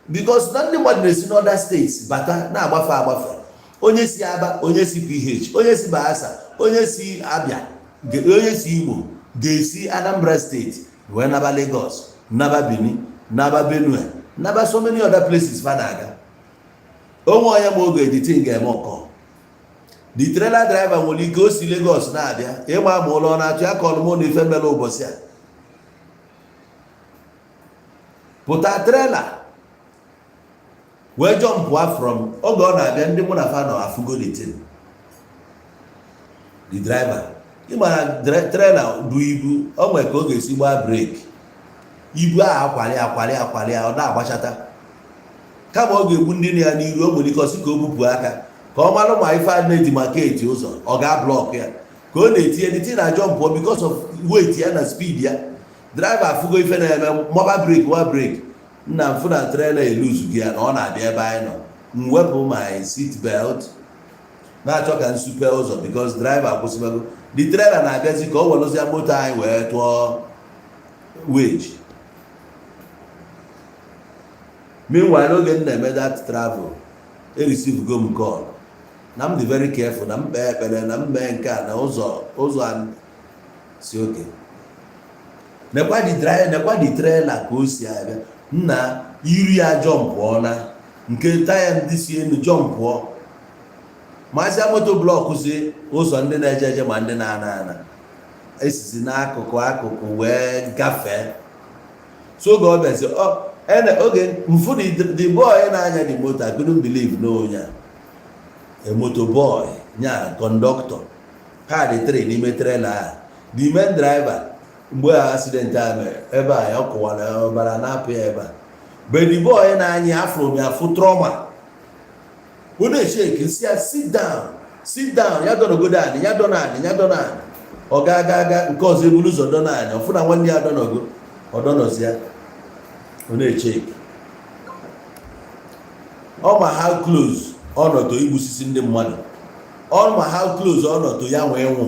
because na ndị mmadụ na-esi n'other states bata na-agbafe onye si Aba, onye si PH, onye si Bayelsa, onye si Abia, onye si Igbo ga-esi Anambra steeti wee naba Lagos, naba Benin, naba Benue, naba so many other places fa na-aga. Onwe onye ma oge editing ga-eme ọkọ. The trailer driver nwere ike o si Lagos na-abịa ịgba ma ụlọ na-atụ ya ka ọlụmụ na ife mere ụbọchị a pụta trailer wee jọmpụa from oge ọ na-abịa ndị mụ na fa nọ afụgo the driver ịgbara trailer du ibu o nwere ka ọ ga-esi gbaa breki ibu ahụ akwali ọ na-agbachata kama ọ ga-egbu ndị na ya n'iru o nwere ike ọsị ka o bupụ aka ka ọ malụ ma ife a na-eji maketi ụzọ ọ ga-blọk ya ka ọ na-etinye ndị na jọmpụọ because of weight ya na speed ya driver afụgo ife na-eme mọba breki nna mfụ na trailer eluzu gị ya na ọ na-abịa ebe anyị nọ m wepụ my seat belt na-achọ ka nsupe ụzọ because driver akwụsịbago the trailer na-abịazi ka ọ welụzia moto anyị wee tụọ wage. Meanwhile oge m na-eme that travel receive go m call na m dị very careful na m kpee ekpere na m mee nke a na ụzọ si oke nekwa the trailer ka o si abịa nna iri ya jọmpụọ na nke taya ndị si enu jọmpụọ mazia moto blọkụ si ụzọ ndị na-eje eje ma ndị na-ana esisi n'akụkụ wee gafee so oge ọ bịazi oge mfu the boy na-anya the motor I couldn't believe n'onye a motor boy nya conductor ha dị three n'ime trailer a the main driver mgbe accident a mere ebe a ya kụwara ọbara na-apụ ya ebe a but the boy na-anya afụ trauma ọ na-eshake si ya sit down ya donogodo anyị ya dọna ọ ga nke ọzọ ebulu ụzọ dọna anyị ọfụ na nwanne ya dọnogo ọ dọnọzi ya ọ na-echeki ọ ma how close ọnọdụ igbusisi ndị mmadụ ọ ma how close ọnọdụ ya nwee nwụ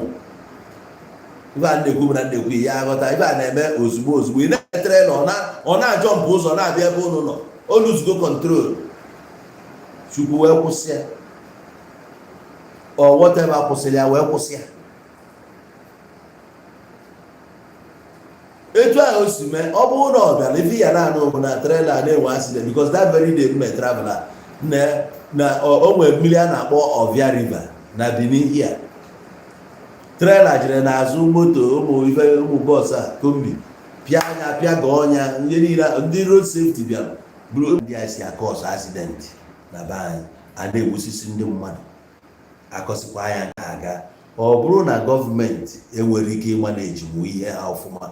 ibe a na-ekwu na na-ekwu ya aghọta ibe a na-eme ozugbo ị na-etere na ọ na-ajọ mpụ ụzọ na-abịa ebe ụnụ nọ o luzgo control chukwu wee kwụsị ya ọ whatever kwụsịrị ya wee kwụsị ya etu ahụ o si mee ọ bụrụ na ọ bịara ife ya na-anụ bụ na trailer na-enwe accident because that very day mme traveler na o nwere mmiri a na-akpọ Ovia River na Benin here trailer jere n'azụ moto ụmụ bọs a kombi pịa ga ọnya ndị niile ndị road safety bịara bụrụ ndị a si akọs accident na be anyị a na-egbusisi ndị mmadụ akọsikwa ya nke aga ọ bụrụ na gọọmenti enwere ike ịmaneji mụ ihe ha ọfụma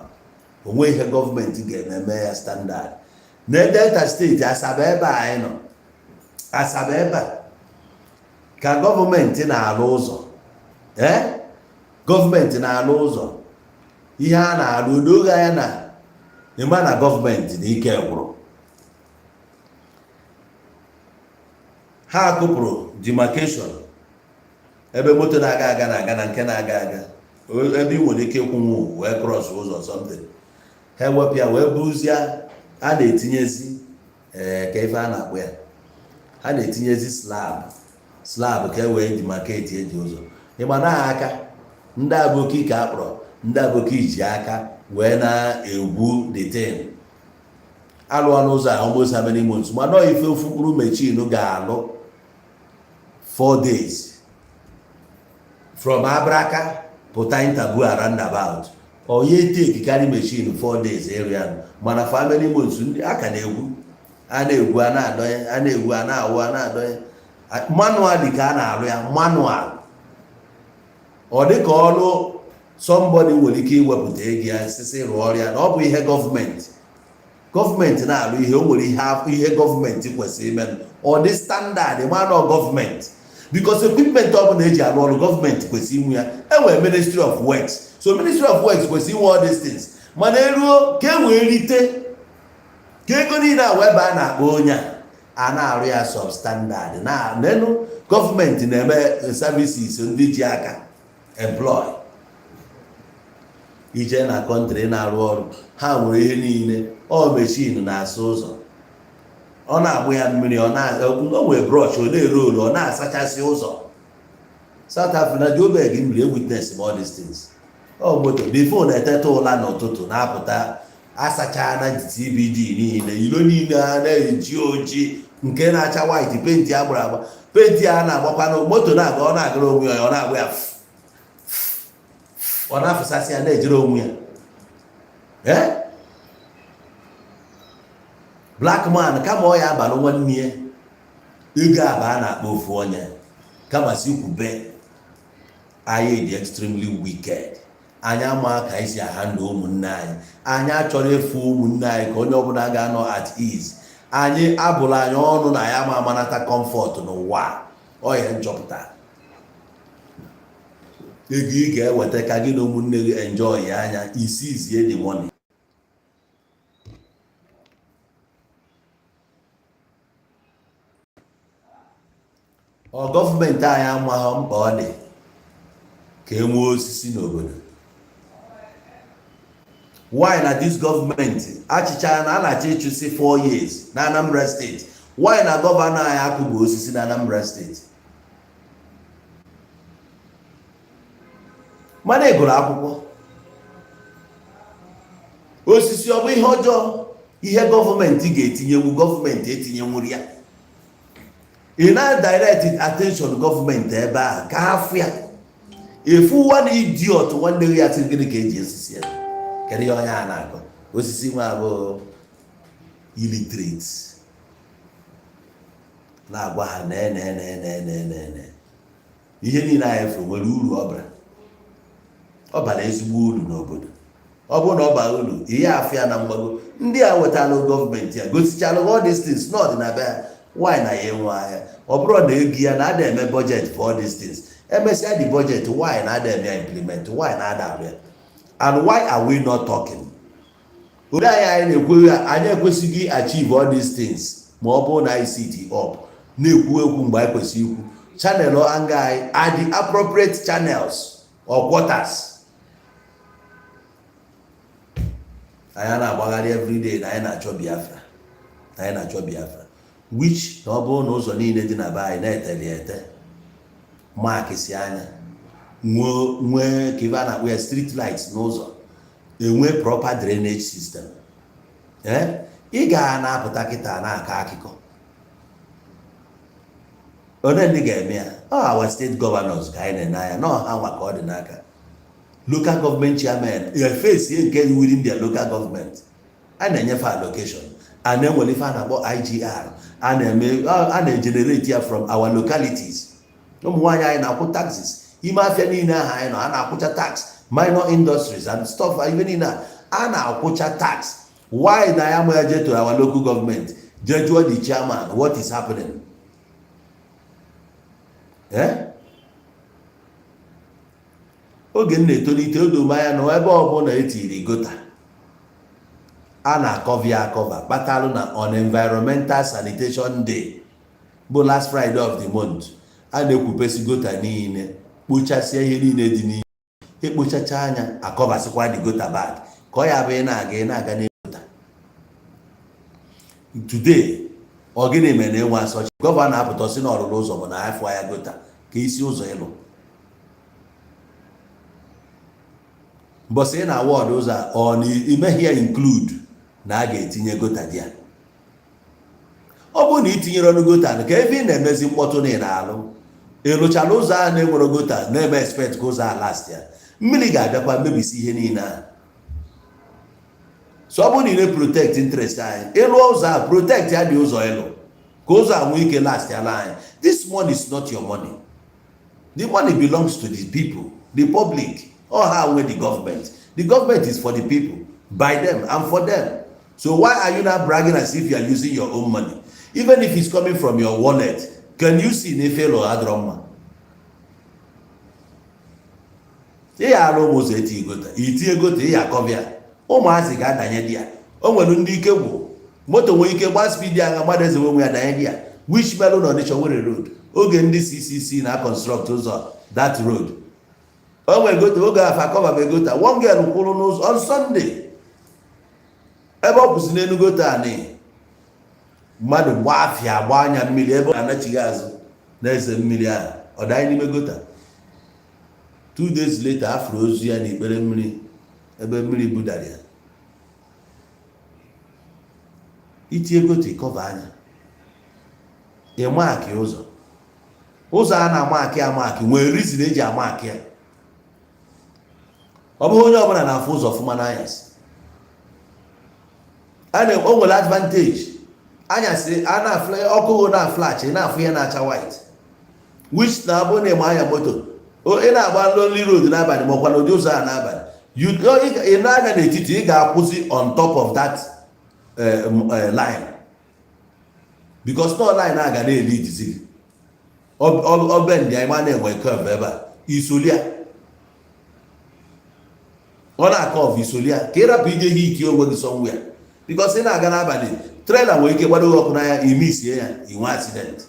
onwe ihe gọọmenti ga-eme ya standard na Delta steeti Asaba ebe anyị nọ Asaba ebe a ka gọọmenti na-alụ ụzọ gọọmenti na-alụ ụzọ ihe a na-alụ odoga ya na ịma na gọọmenti na ike gwụrụ ha kụpụrụ demarcation ebe moto na-aga na nke na-aga ebe ị nwere ike ịkwụnwu wee cross ụzọ something ha ewepụ ya wee buzie a na-etinyezi ka ife a na-akpụ ya ha na-etinyezi slab ka e wee demarcate eji ụzọ ịma na aka ndị aboki ka akpọrọ ndị aboki ji aka wee na-egwu the thing alụ ọnụ ụzọ ahụ almost how many months ma nọ ife ofukpuru mechin ga-alụ 4 days from Abraka pụta Interbu roundabout onye take carry machine 4 days area mana family months ndị aka na-egwu a na-egwu a na-awụ a na-adọnye manual ka a na-arụ ya manual ọ dị ka ọrụ somebody nwere ike iwepụta ego ya sisi rụọ ọrụ ya na ọ bụ ihe gọọmenti na-arụ ihe o nwere ihe gọọmenti kwesịrị ime ọ dị standard manọ gọọmenti because equipment ọ bụla eji arụ ọrụ gọọmenti kwesịrị inwe ya enwere Ministry of Works so Ministry of Works kwesịrị inwe all these things mana eruo ka e wee rite ka ego niile a wee baa na-akpọ onye a na-arụ ya substandard na nenu gọọmenti na-eme services ndị ji aka employ ije na kọntrị na-arụ ọrụ ha nwere ihe niile ọ mechin na-asa ụzọ ọ na-agbụ ya mmiri, o nwere brush, o na-eru ọ na-asachasị ụzọ. South Africa, Joburg mmiri witness all these things. Moto before na-eteta ụla n'ụtụtụ na-apụta asacha na CBD niile, ilo niile a na-eji oji nke na-acha white, penti agbara agba, penti a na-agbakwa moto na-aga, ọ na-agara onwe ya, ọ na-agba ya, ọ na-afụsasị ya na-ejere onwe ya. Black man kama ọ ya abalụ nwanne ya ego aba a na-akpọ ofu onye kama si kwube anyị dị extremely wicked. Anyị ama ka anyị si ahandle ụmụnne anyị, anyị achọrọ efu ụmụnne anyị ka onye ọbụla ga-anọ at ease. Anyị abụla anyị ọnụ na ya ma amanata comfort n'ụwa. Ọ ya nchọpụta ego ị ga-eweta ka gị na ụmụnne gị enjoy ya anya, isizie the money. Gọọmenti anyị amaghị mkpa ọ dị ka e nwee osisi n'obodo. Why na this government achịcha na a na-achọ ịchụsi 4 years na Anambra State? Why na gọvanọ anyị akụgbu osisi na Anambra State? Mana ị gụrụ akwụkwọ, osisi ọ bụ ihe ọjọọ? Ihe gọọmenti ga-etinyewu, gọọmenti etinyenwuru ya. Ị na-direct attention gọọmenti ebe a ka ha fụ ya. Efu one idiot nwanne ya sị gịnị ka eji osisi ya? Kedu ihe onye a na-akọ? Osisi nwa abụ illiterate na-agwa ha ne ihe niile anyị fụ nwere uru ọ bara ezigbo uru n'obodo. Ọ bụrụ na ọ bara uru, ihe afọ ya na mgbago ndị a wetala gọọmenti ya gosichala all these things n'ọdịna be ya. Why na ya enwe ahịa? Ọ bụrụ na ego ya na-ada eme budget for all these things, emesịa the budget, why na-ada eme implement, why na-ada abịa? And why are we not talking? Ode anyị na-ekwu anyị ekwesịghị achieve all these things ma ọ bụrụ na anyị sit up na-ekwu ekwu mgbe anyị kwesịrị ikwu. Channel anga anyị are the appropriate channels or quarters. Anyị na-agbagharị everyday na anyị na-achọ Biafra, anyị na-achọ Biafra, which na ọ bụrụ na ụzọ niile dị na be anyị na-eteli ete makịsị anya, nwee ka ebe a na-akpọ ya street lights n'ụzọ, enwe proper drainage system. Ị ga na-apụta kịta na-aka akụkọ onye ndị ga-eme ya. Our state governors ka anyị na-ene anya na ọha nwa ka ọ dị n'aka. Local government chairman face nke within their local government, a na-enyefe allocation, a na-enwere ife a na-akpọ IGR, a na-egenerate ya from our localities. Ụmụ nwaanyị anyị na-akwụ taxes, ime afịa niile ahụ anyị nọ a na-akwụcha tax, minor industries and stuff even niile a na-akwụcha tax. Why na ya ma je to our local government je jụọ the chairman what is happening? Oge m na-etolite odomanya na ebe ọbụla etiri gota a na-akọva akọva kpatalụ na on environmental sanitation day bụ last Friday of the month. A na-ekwupesi gota niile, kpochasịa ihe niile dị n'ihe, ekpochacha anya akọvasịkwa the gota bag ka ọ ya bụ ị na-aga n'egota. Today ọ gịnị mere na enwe asọchi? Gọvanọ apụta sị na ọrụrụ ụzọ bụ na afọ ya gota ka isi ụzọ ịlụ. Mbọsị ị na-awọdụ ụzọ ọ na-imeghe ya include na a ga-etinye gota dị ya. Ọ bụrụ na itinyere ọnụ gota ka ebe ị na-emezi mkpọtụ na ị na-alụ, ịlụchala ụzọ a na-enwere gota na-eme expect ka ụzọ a last ya, mmiri ga-abịakwa mebisi ihe niile a. So ọ bụrụ na ị na-protect interest anyị, ịlụ ụzọ a protect ya dị ụzọ ịlụ ka ụzọ a nwee ike last ya anyị. This money is not your money. The money belongs to the people, the public. Or how with the government? The government is for the people, by them and for them. So why are you not bragging as if you are using your own money? Even if it's coming from your wallet, can you see Nepal or Adroma? They are almost 80 gota. Iti gota ya kovia. O mazi ga danye dia. O nwere ndị ike bụ moto nwere ike gba speed ya ga mmadụ eze nwe ya danye dia. Which melon on the road? Oge ndị CCC na construct ụzọ that road. O nwere gota oge afa cover be gota. One girl kwuru n'ụzọ on Sunday. Ebe ọ kwụsị n'elu gota ani. mmadụ gbaa afịa agba anya mmiri ebe ọ anachighị azụ na-eze mmiri ahụ ọ danye n'ime gota. 2 days later afụrụ ozu ya n'ikpere mmiri ebe mmiri budara ya. Itinye gota ịkọva anya ịmaakị ụzọ a na-amakị nwere reason eji amakị ya. Ọ bụghị onye ọbụla na-afụ ụzọ ọfụma n'anyasị. O nwere advantage anyasị a na-afụ ọkụ na-aflash na-afụ ihe na-acha white which na-abụ na ịma anya moto ị na-agba lonely road n'abalị ma ọkwa n'ụdị ụzọ a n'abalị ị na-anya n'etiti ị ga-akwụsị on top of that line because no line a ga na-eli idizi obe ndị anyị ma na-enwe curve ebe a isolia ọ na-akọv isolia ka ịrapụ ije hit onwe gị somewhere because ị na-aga n'abalị trailer nwere ike gbado ọkụ n'anya imisie ya inwe accident.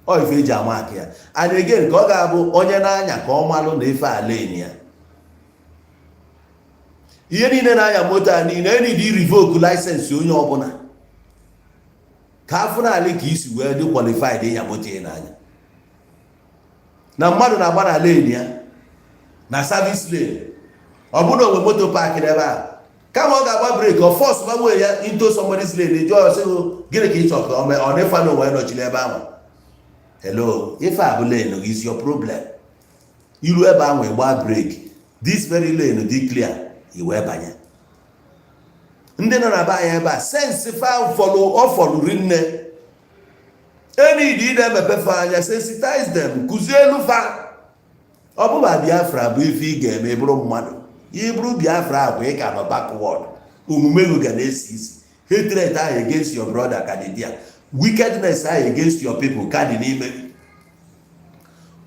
Ọ ife eji ama aka ya and again ka ọ ga-abụ onye na-anya ka ọ malụ na ife ala enyi ya. Ihe niile na-anya moto a niile enidi revoke license onye ọbụla ka afụ n'ala ka isi wee dị qualified ịnya moto ya n'anya na mmadụ na-agba na lane ya na service lane ọ bụrụ na onwe moto park n'ebe a kama ọ ga-agba breki ọ force gbanwee ya into somebody's lane jụọ sị gịnị ka ị chọrọ ka ọ na-efa na onwe nọchiri ebe ahụ. Hello, ife a bụ lane is your problem. Iru ebe ahụ ịgba breki this very lane dị clear iwe banye. Ndị nọ na be anyị ebe a sense fa fọlụ rinne enidi na-emepefe anya sensitize them kụzie elu fa. Ọ bụba Biafra bụ ife ị ga-eme bụrụ mmadụ iburu Biafra ahụ ị ka nọ backward omume gị ga na-esi isi hatred ahụ against your brother ka dị there wickedness ahụ against your people ka dị n'ime gị.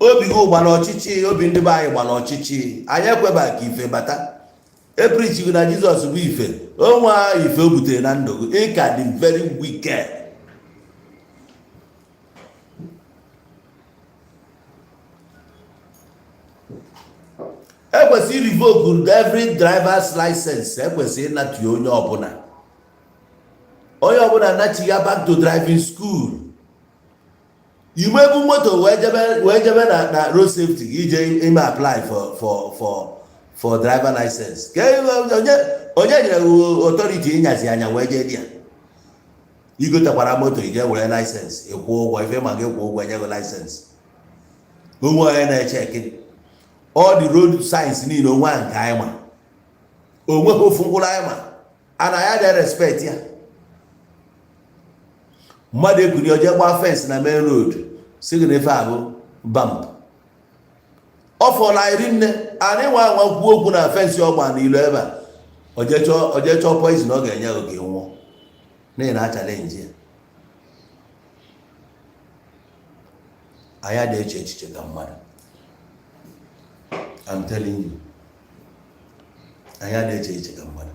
Obi gị gbara ọchịchị obi ndị be anyị gbara ọchịchị anyị ekweba ka ife bata eprichi na Jizọs bụ ife onwe ife o butere na ndụ gị ị ka dị very wicked. Ekwesịrị revoke every driver's license. Ekwesịrị ịnatụ onye ọbụla anachighị back to driving school. Igbe ebu moto wee jebe na road safety ije ime apply for driver license. Onye nyere authority ịnyazi anya wee jee dị ya igotekwara moto ije were license ịkwụ ụgwọ ife ma gị kwụ ụgwọ enye gị license. Onwe onye na-echeki all the road signs niile onwe nke anyị ma onwe ofu mkpụrụ anyị ma ana ya dị respect ya. Mmadụ ekuri oje gba fence na main road si gị nefe abụ bump ọ fọla iri nne anyị nwa kwuo okwu na fence ọgba n'ilu ebe a oje chọọ poison ọ ga-enye oge nwụọ n'ihi na challenge ya. Anyị dị eche echiche ka mmadụ. I'm telling you. Anyị dị eche echiche ka mmadụ.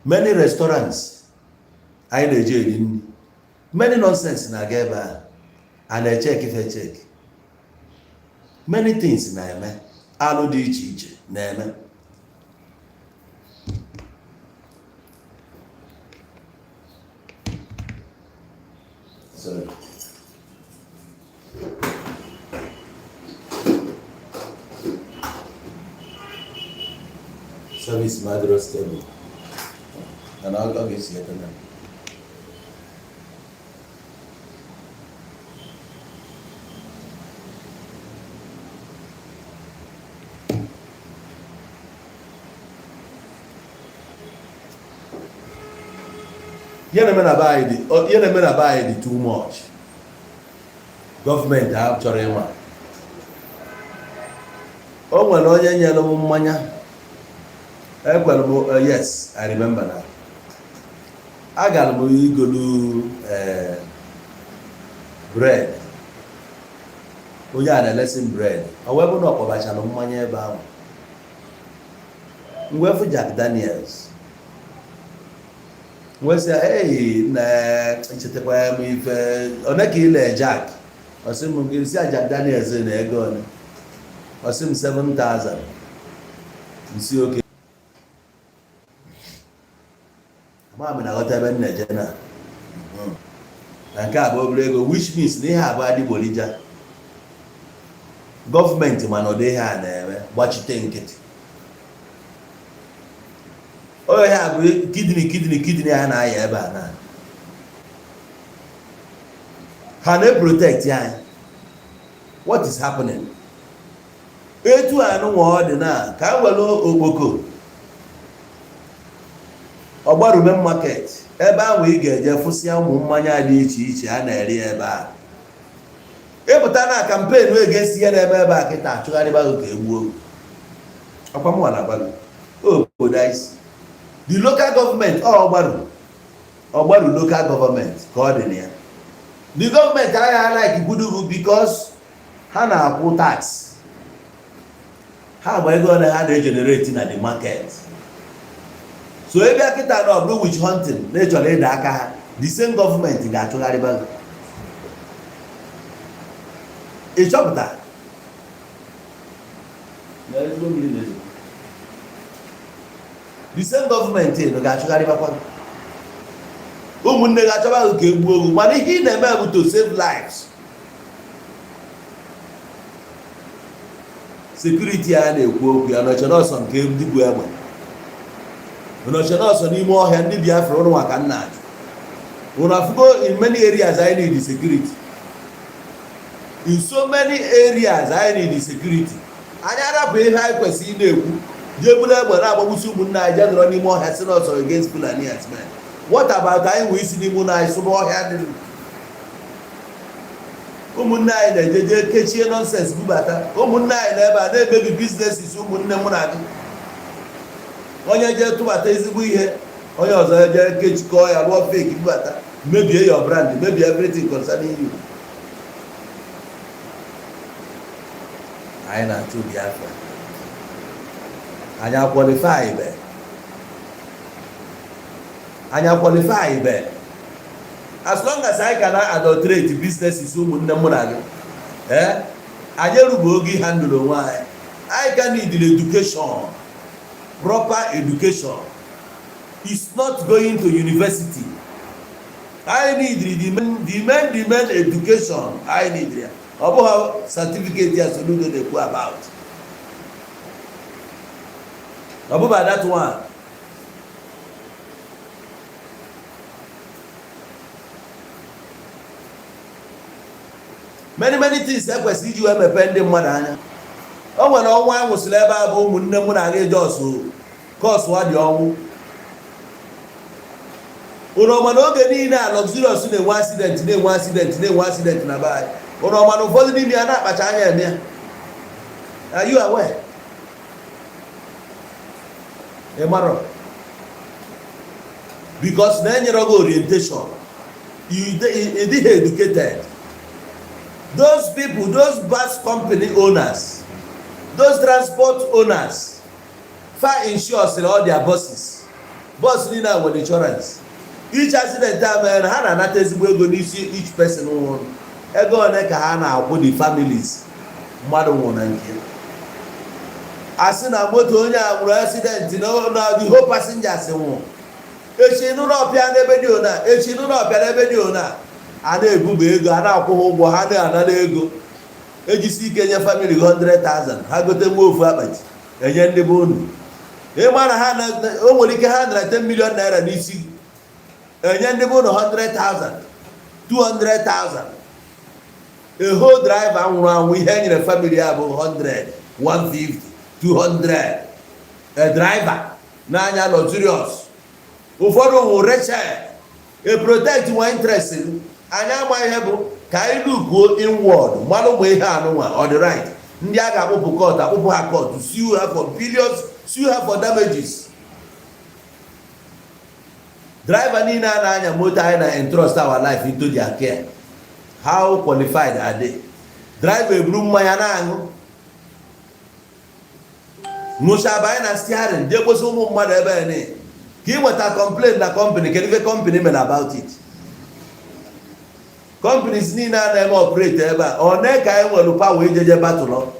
Many restaurants anyị na-eje eri nri many nonsense na-aga ebe a na-echek ife chek many things na-eme alụ dị iche iche na-eme. Sorry. Service madras table and I'll get you at Yene men abide too much. Government have chọrọ ịnwa. O nwere onye nyere m mmanya. Ekwere m yes, I remember now. Agara m igolu bread. Onye a na-elesi bread. O wee bụ na ọkpọbachala mmanya ebe ahụ. Mgbe Jack Daniels. Say, hey, chetekwa m ife one ka ile Jack osi m gị si Jack Daniels na ego one osi m 7,000 nsi oke Mami na ghọta ebe nna eje na nke a bụ obere ego, which means na ihe abụ adịgbolija. Gọọmenti mana ụdị ihe a na-eme gbachite nkịtị. Onye ha bụ kidney ha na-aya ebe a na ha na-protect anyị. What is happening? Etu anụnwa ọ dị na ka m were okpoko ọgbarume market ebe ahụ ị ga-eje fụsịa ụmụ mmanya dị iche iche a na-eri ebe a. Ịpụta na kampenu egesi ya na-eme ebe a kịta achụgharịbago ka egbuo ọkwa mụnwa na gbaru obodo isi. The local government ọgbaru local government ka ọ dị na ya. The government agha like Budugu because ha na-akwụ tax. Ha gba ego na ha na-egenerate na the market. So ebe akịta na ọbụrụ witch hunting na-echọrọ ịda aka ha, the same government ga-achụgharịba. Ịchọpụta the same government ga-achụgharịbakwa. Ụmụnne ga-achọba ka egbuo ogu, mana ihe ị na-eme bụ to save lives. Security a na-ekwu okwu ya nọche n'ọsọ nke ndị bụ egbe, nọche n'ọsọ n'ime ọhịa ndị Biafra ụrụ maka nna ajụ. Unu afụgo in many areas I need the security. In so many areas I need the security. Anyị arapụ ihe anyị kwesịrị na-ekwu jee bụrụ egbe na-agbagbusi ụmụnne anyị jee nọrọ n'ime ọhịa si n'ọsọ against Fulani herdsmen. What about anyị wee isi n'ime ụlọ anyị sụba ọhịa dị? Ụmụnne anyị na-ejeje kechie nonsense bubata. Ụmụnne anyị na ebe a na-emebi businesses ụmụnne mụ na gị. Onye jee tụbata ezigbo ihe, onye ọzọ jee kechikọọ ya rụọ fake bubata, mebie your brand, mebie everything concerning you. Anyị na-achụ Biafra. Anyị qualify ibe. As long as I can adulterate businesses ụmụnne mụ na gị, anyị erugo oge handle onwe anyị. I can need education, proper education. It's not going to university. I need demand education. I need it. About certificate ya soludo na-ekwu about. About that one. Many things ekwesịrị iji wee mepee ndị mmadụ anya. O nwere ọnwa a nwụsịrị ebe a bụ ụmụnne mụ na gị jọsụ kọsụwa dị ọnwụ. Unu ọma na oge niile a luxurious na-enwe accident na be anyị. Unu ọma na ụfọdụ n'ime ya na-akpacha anya eme ya. Are you aware? Emaro. Because na enyere gị orientation. You didn't educated. Those people, those bus company owners, those transport owners, far insures all their buses. Bus need with insurance. Each accident time, ha na-anata ezigbo ego n'isi each person nwụrụ. Ego one ka ha na-akwụ the families mmadụ nwụrụ na nke. Asị na moto onye a nwụrụ accident na the whole passengers nwụrụ. Echi nụrụ ọpịa n'ebe dị ona, echi nụrụ ọpịa n'ebe dị ona. A na-ebuba ego, a na-akwụghị ụgwọ, ha na-anara ego. Ejisi ike nye family 100,000, ha gote nwa ofu akpati enye ndị be unu. Ịma na o nwere ike ha nara 10 million naira n'isi enye ndị be unu 100,000, 200,000. A whole driver nwụrụ anwụ ihe enyere family ya bụ 100, 150, 200. A driver n'anya luxurious. Ụfọdụ nwụ Rachel. A protect my interest. Anyị ama ihe bụ ka anyị look inward mmadụ mgbe ihe anụnwa ọ dị right. Ndị a ga-akpụpụ court akpụpụ ha court, sue her for billions, sue her for damages. Driver niile a na-anya moto anyị na entrust our life into their care. How qualified are they? Driver eburu mmanya na-aṅụ, ṅụchaba anyị na steering, jee kposi ụmụ mmadụ ebe a ne. Ka ị nweta complaint na company, kedu ife company mere about it? Companies niile a na-eme operate ebe a, ọ na ka anyị nwere power ijeje battle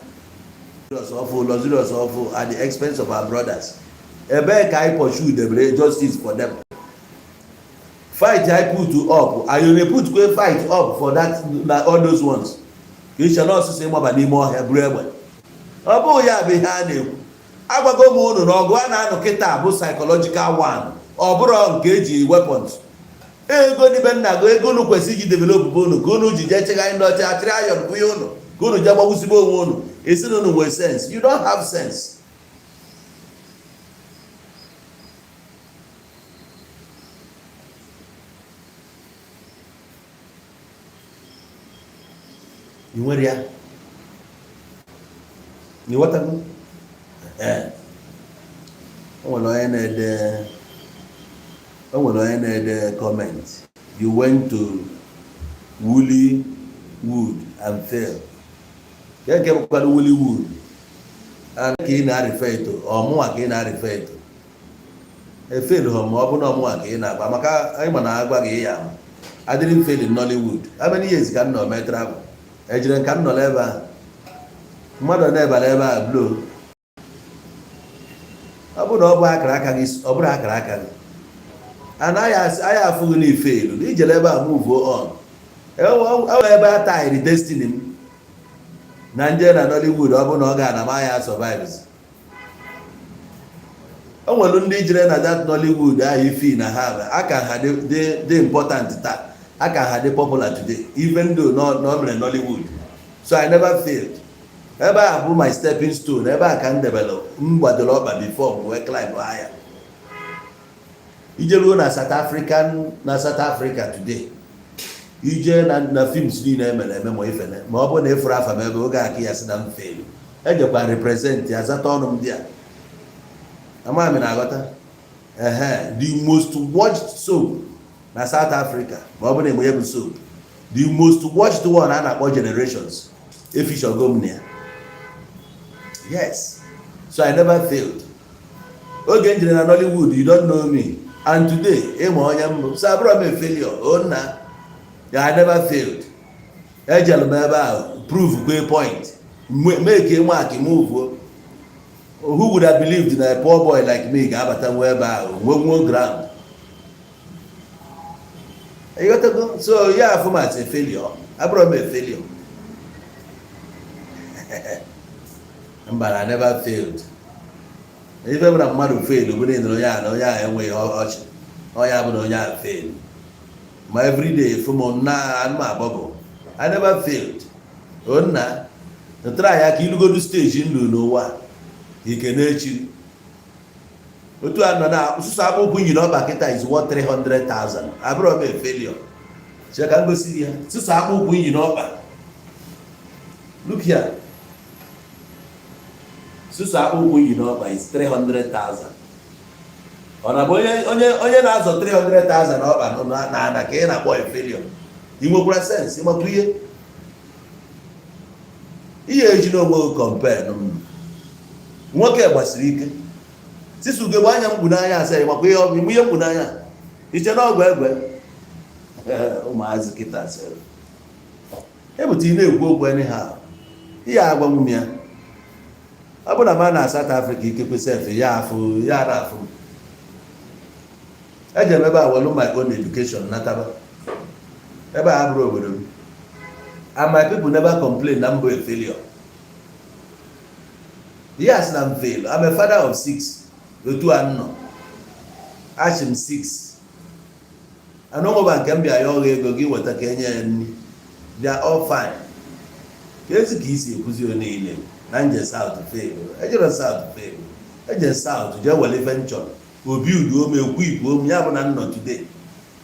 luxurious awful at the expense of our brothers. Ebe ka anyị pursue the justice for them. fight I put up, and you put go fight up for that all those ones. You shall not say more about more everywhere. Ọ bụ ya bụ ihe a na-ekwu. Agwago m unu na ọgụ a na-anụ kịta bụ psychological one, ọ bụrụ nke eji weapons. Ego n'ibe nna go ego unu kwesịrị iji develop bụ unu ka unu ji jee chegharị ndị ọcha atịrị ayọn bụ ya unu ka unu jee gbagbusibe onwe unu esi na unu nwere sense. You don't have sense. You nwere ya? You ghọtago? O nwere onye na-ede comment. You went to woolly wood and failed. Nke bụkwara woolly wood and ka ị na-refer to ọmụnwa ka ị na-refer to efail ha ma ọ bụ na ọmụnwa ka ị na-agba maka anyị ma na-agwa gị ya I didn't fail in Nollywood. How many years ka m nọ mee travel? Ejire nka m nọ n'ebe a mmadụ na-ebara ebe a blow. Ọ bụrụ na ọ bụ akara aka gị, ọ bụrụ akara aka gị anaghị afụghị na ifelu ijele ebe a move on. Ebe a tire destiny m na nje na Nollywood ọ bụ na ọ ga-ana ma ya survives. O nwere ndị jire na that Nollywood ahụ ifi na ha aka ha dị important taa, aka ha dị popular today even though no mere Nollywood. So I never failed. Ebe a bụ my stepping stone. Ebe a ka m develop mgbadoro ọkpa before m wee climb higher. Ije ruo na South Africa today, ije na films niile emere eme ma ifene ma ọ bụ na efuru afa m ebe oge aka ya si na m felu ejekwa represent ya zata ọnụ m dị a ama m na-aghọta. The most watched soap na South Africa ma ọ bụ na enwe bụ soap, the most watched one a na-akpọ Generations efishogom ya. Yes, so I never failed. Oge njire na Nollywood, you don't know me, and today ịma onye mbụ so abụrụ m a failure. Oh na I never failed. Ejelu m ebe ahụ prove kwe point make a mark move. Who would have believed that a poor boy like me ga-abata nwe ebe ahụ nwe ground? You got to go. So yeah, for me it's a failure. Abụrụ m a failure. But I never failed. Even when mmadụ fail, we need onye a enweghị ọchị. Onye abụ na onye a fail. Ma every day from na anụma agbọgọ. I never failed. Onna try ya ka ilugodu stage ndụ n'ụwa ike na-echi. Otu anọ na ụsụsụ akpụkpụ nyi n'ọba kịta is worth 300,000. Abụrụ m a failure. Cheka ngosi ya. Ụsụsụ akpụkpụ nyi n'ọba. Look here. Susu akpụkpụ yi n'ọba is 300,000. Ọ na bụ onye na-azọ 300,000 n'ọba na ka ị na-akpọ inferior. I nwekwara sense ịmakwa ihe eji n'onwe compare nwoke gbasiri ike. Sisu ugegbe anya mkpu n'anya asị makwa ihe mkpu n'anya iche na ọgwụ egbe ụmụazị kịta sịrị ebute ị na-ekwu okwu anyhow ihe agwa nwunye ya. Ọ bụ na ma na South Africa ike kwesịrị ya na-afụ eje m ebe a welu my own education nataba ebe a bụrụ obodo m, and my people never complain na mbụ a failure. Yes, na m fail. I'm a father of 6. Otu anọ achị m 6 anụmụba nke m bịa ya ọrụ ego gị weta ka enye ya nri. They are all fine. Ka ezi ka isi ekwuzi onye niile na nje South fail. Ejere South fail. Eje South jee wele venture obi udu ome ekwu ikwu ome ya bụ na nnọ today.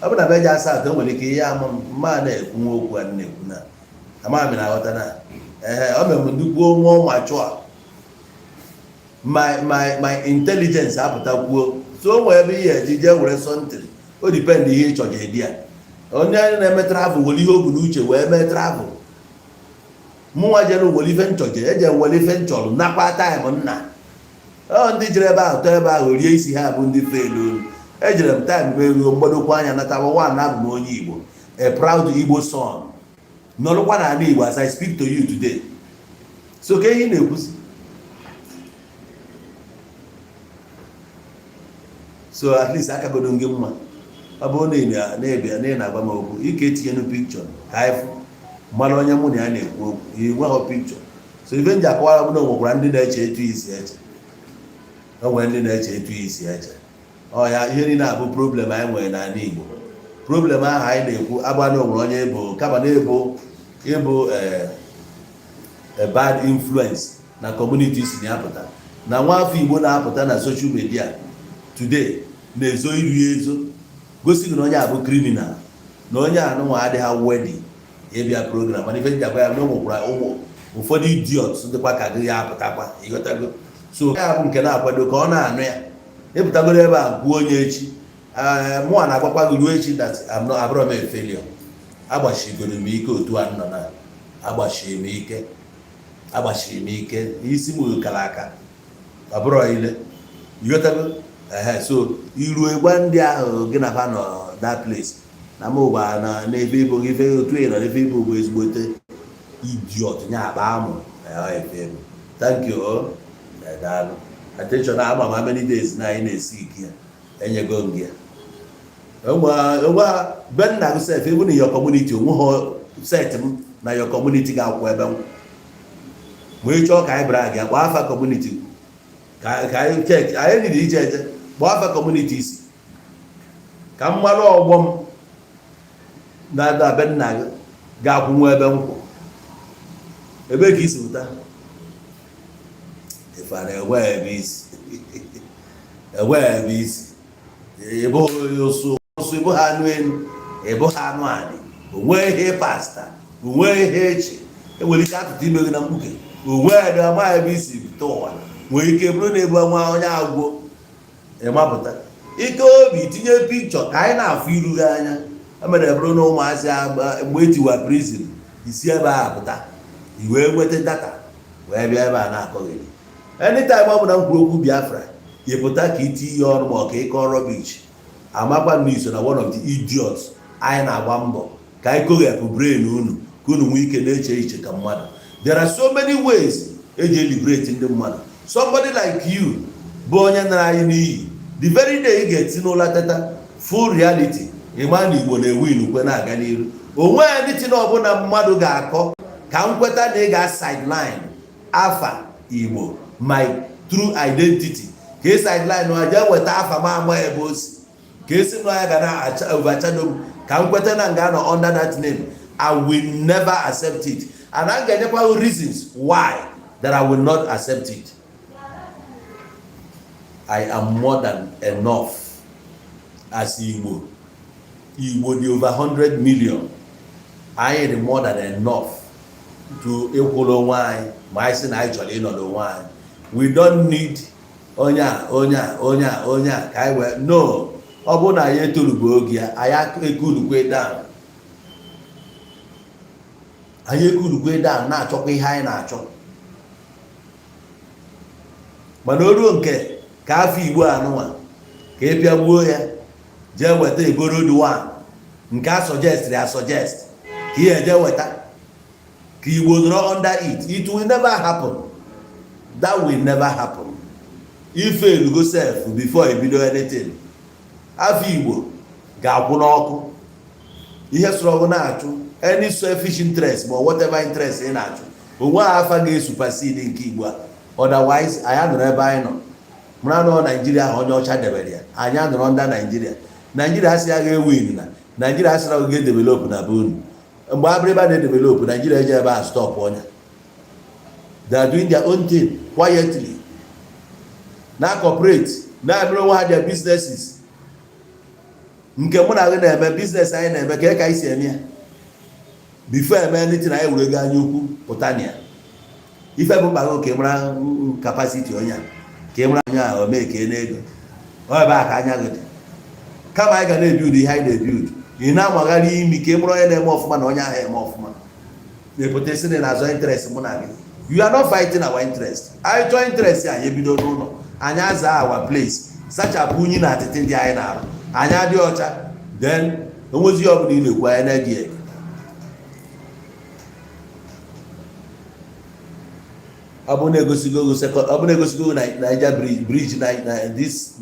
Ọ bụ na beja South enwere ike ihe ama mma na-ekwu nwa okwu a na-ekwu na ama m na aghọta na ọ mere m ndukwu onwe ọnwa chụọ my intelligence apụtakwuo. So o nwere ebe ihe ejije were something o depend ihe ịchọje edi ya. Onye na-eme travel were ihe obu n'uche wee mee travel. Mụnwa jere were ife nchọje eje were ife nchọrọ nakwa time nna ndị jere ebe ahụ tọọ ebe ahụ rie isi ha bụ ndị felu. Ejere m time m eruo mgbadokwa anya natawa nwa abụ m onye Igbo, a proud Igbo son, nọrụkwa na ala Igbo as I speak to you today. So ka ihe na-ekwusi. So at least akagodo ngị mma ọ bụrụ na na-agba m okwu ike tinyenu pikchọ ka anyị fụ mmanụ onye mụ na ya na-ekwu okwu ịnweghị pikchọ. So ife nji akọwara m na onwekwara ndị na-eche etu isi eche, onwere ndị na-eche etu isi eche. Ọ ya ihe niile abụ problem anyị nwere n'ala Igbo. Problem ahụ anyị na-ekwu agba na onwere onye ebo kama na ịbụ a bad influence na community si na-apụta na nwa afọ Igbo na-apụta na social media today na-ezo iri ezo gosi na onye abụ criminal na onye anụnwa adịghị wedi ịbịa program mana ife njagwa ya na ụmụkwara ụfọdụ idiots dịkwa ka gị ya apụtakwa ịghọtago. So ya bụ nke na-akwado ka ọ na-anụ ya ịpụtagoro ebe a gụọ onye echi mụa na-agbakwa gị ruo echi that abụrọ m a failure. Agbachigoro m ike otu a nọ na agbachiri m ike isi m kara aka abụrọ ile ịghọtago. So iruo gwa ndị ahụ gị na ha nọ that place na m ụgba na n'ebe ịbụ gị fe otu ị nọ n'ebe ịbụ bụ ezigbote idiot nya akpa amụ. Thank you. Daalụ. Attention, ama how many days na anyị na-esi ike ya enyego m gị ya. Onwe ben na self even in your community onwe set m na your community ga-akwụ ebe m wee chọọ ka anyị bra gị gba afa community ka anyị check anyị nidi ije eje gba afa community isi ka m mara ọgbọ m na-ada be nna gị ga-akwụnwe ebe nkwụ ebe ka isi pụta ifana ewe ebe isi ebe osu ebe ha anụ elu ebe ha anụ anị onwe ihe pasta onwe ihe echi enwere ike atụtụ ime gị na mkpuke onwe ebe ama ebe isi pụta ụwa nwere ike bụrụ na ebu nwa onye agwọ ịmapụta ike obi tinye pikchọ ka anyị na-afụ iru gị anya emere bụrụ na ụmụazị mgbe etiwa prison isi ebe a pụta iwee nweta data wee bịa ebe a na-akọghị anytime ọ bụla m kwuru okwu Biafra ịpụta ka iti ihe ọrụ ma ọ ka ịkọ rubbish amakwa n'iso na one of the idiots anyị na-agba mbọ ka anyị koghepụ brain unu ka unu nwee ike na-eche iche ka mmadụ. There are so many ways eji liberate ndị mmadụ. Somebody like you bụ onye nara anyị n'iyi the very day ị ga-eti n'ụlọ teta full reality ịma na Igbo na-ewin kwe na-aga n'iru onwe ya dịtị na ọbụla mmadụ ga-akọ ka m kweta na ị ga-sideline afa Igbo my true identity ka ị sideline aja weta afa m ama ebe osi ka esi na ya ga na overchado m ka m kweta na m ga-anọ under that name. I will never accept it and I'm ga-enyekwa reasons why that I will not accept it. I am more than enough as Igbo. Igbo dị over 100 million. I am more than enough to equal onwe anyị ma anyị sị na anyị chọrọ ịnọdụ onwe anyị. We don't need onye a ka anyị wee no. Ọ bụrụ na anyị etorugo oge ya anyị ekulukwe down. Anyị ekulukwe down na-achọkwa ihe anyị na-achọ. Mana o ruo nke ka afọ Igbo anụnwa ka ịpịa gbuo ya jee weta egoro dị one nke a suggest ka ihe jee weta ka Igbo nọrọ under it. It will never happen. That will never happen. If you go self before you do anything, afọ Igbo ga-akwụ n'ọkụ. Ihe sọrọ ọgụ na-achụ any selfish interest or whatever interest ị na-achụ onwe afa ga-supersede nke Igbo a. Otherwise anyị anọrọ ebe anyị nọ mara nọ Nigeria onye ọcha debere ya anyị anọrọ ndị Nigeria asị ya ga-ewin na Nigeria asị na oge develop na be unu mgbe abịrịba na-edevelop Nigeria eje ebe a stop ọnya. They are doing their own thing quietly na corporate na-emere onwe ha their businesses. Nke mụ na gị na-eme business anyị na-eme ka anyị si eme ya before eme anything anyị were ego anya ukwu pụta na ya ife bụ mkpa gị ka ị mara capacity onye a ka ị mara onye a o mee ka ị na-ego ọ ebe a ka anya gị dị kama anyị ga na-ebiud ihe anyị na-ebiud ị na-amagharị imi ka ị mara onye na-eme ọfụma na onye ahụ eme ọfụma na-epụta isi na azọ interest mụ na gị. You are not fighting our interest. Anyị chọọ interest anyị ebido n'ụlọ anyị aza our place sachapụ unyi na atịtị ndị anyị na-arụ anyị adị ọcha then onwezi ọbụla ị na-ekwu anyị na-ege ege. Ọ bụ na-egosigo Niger bridge na this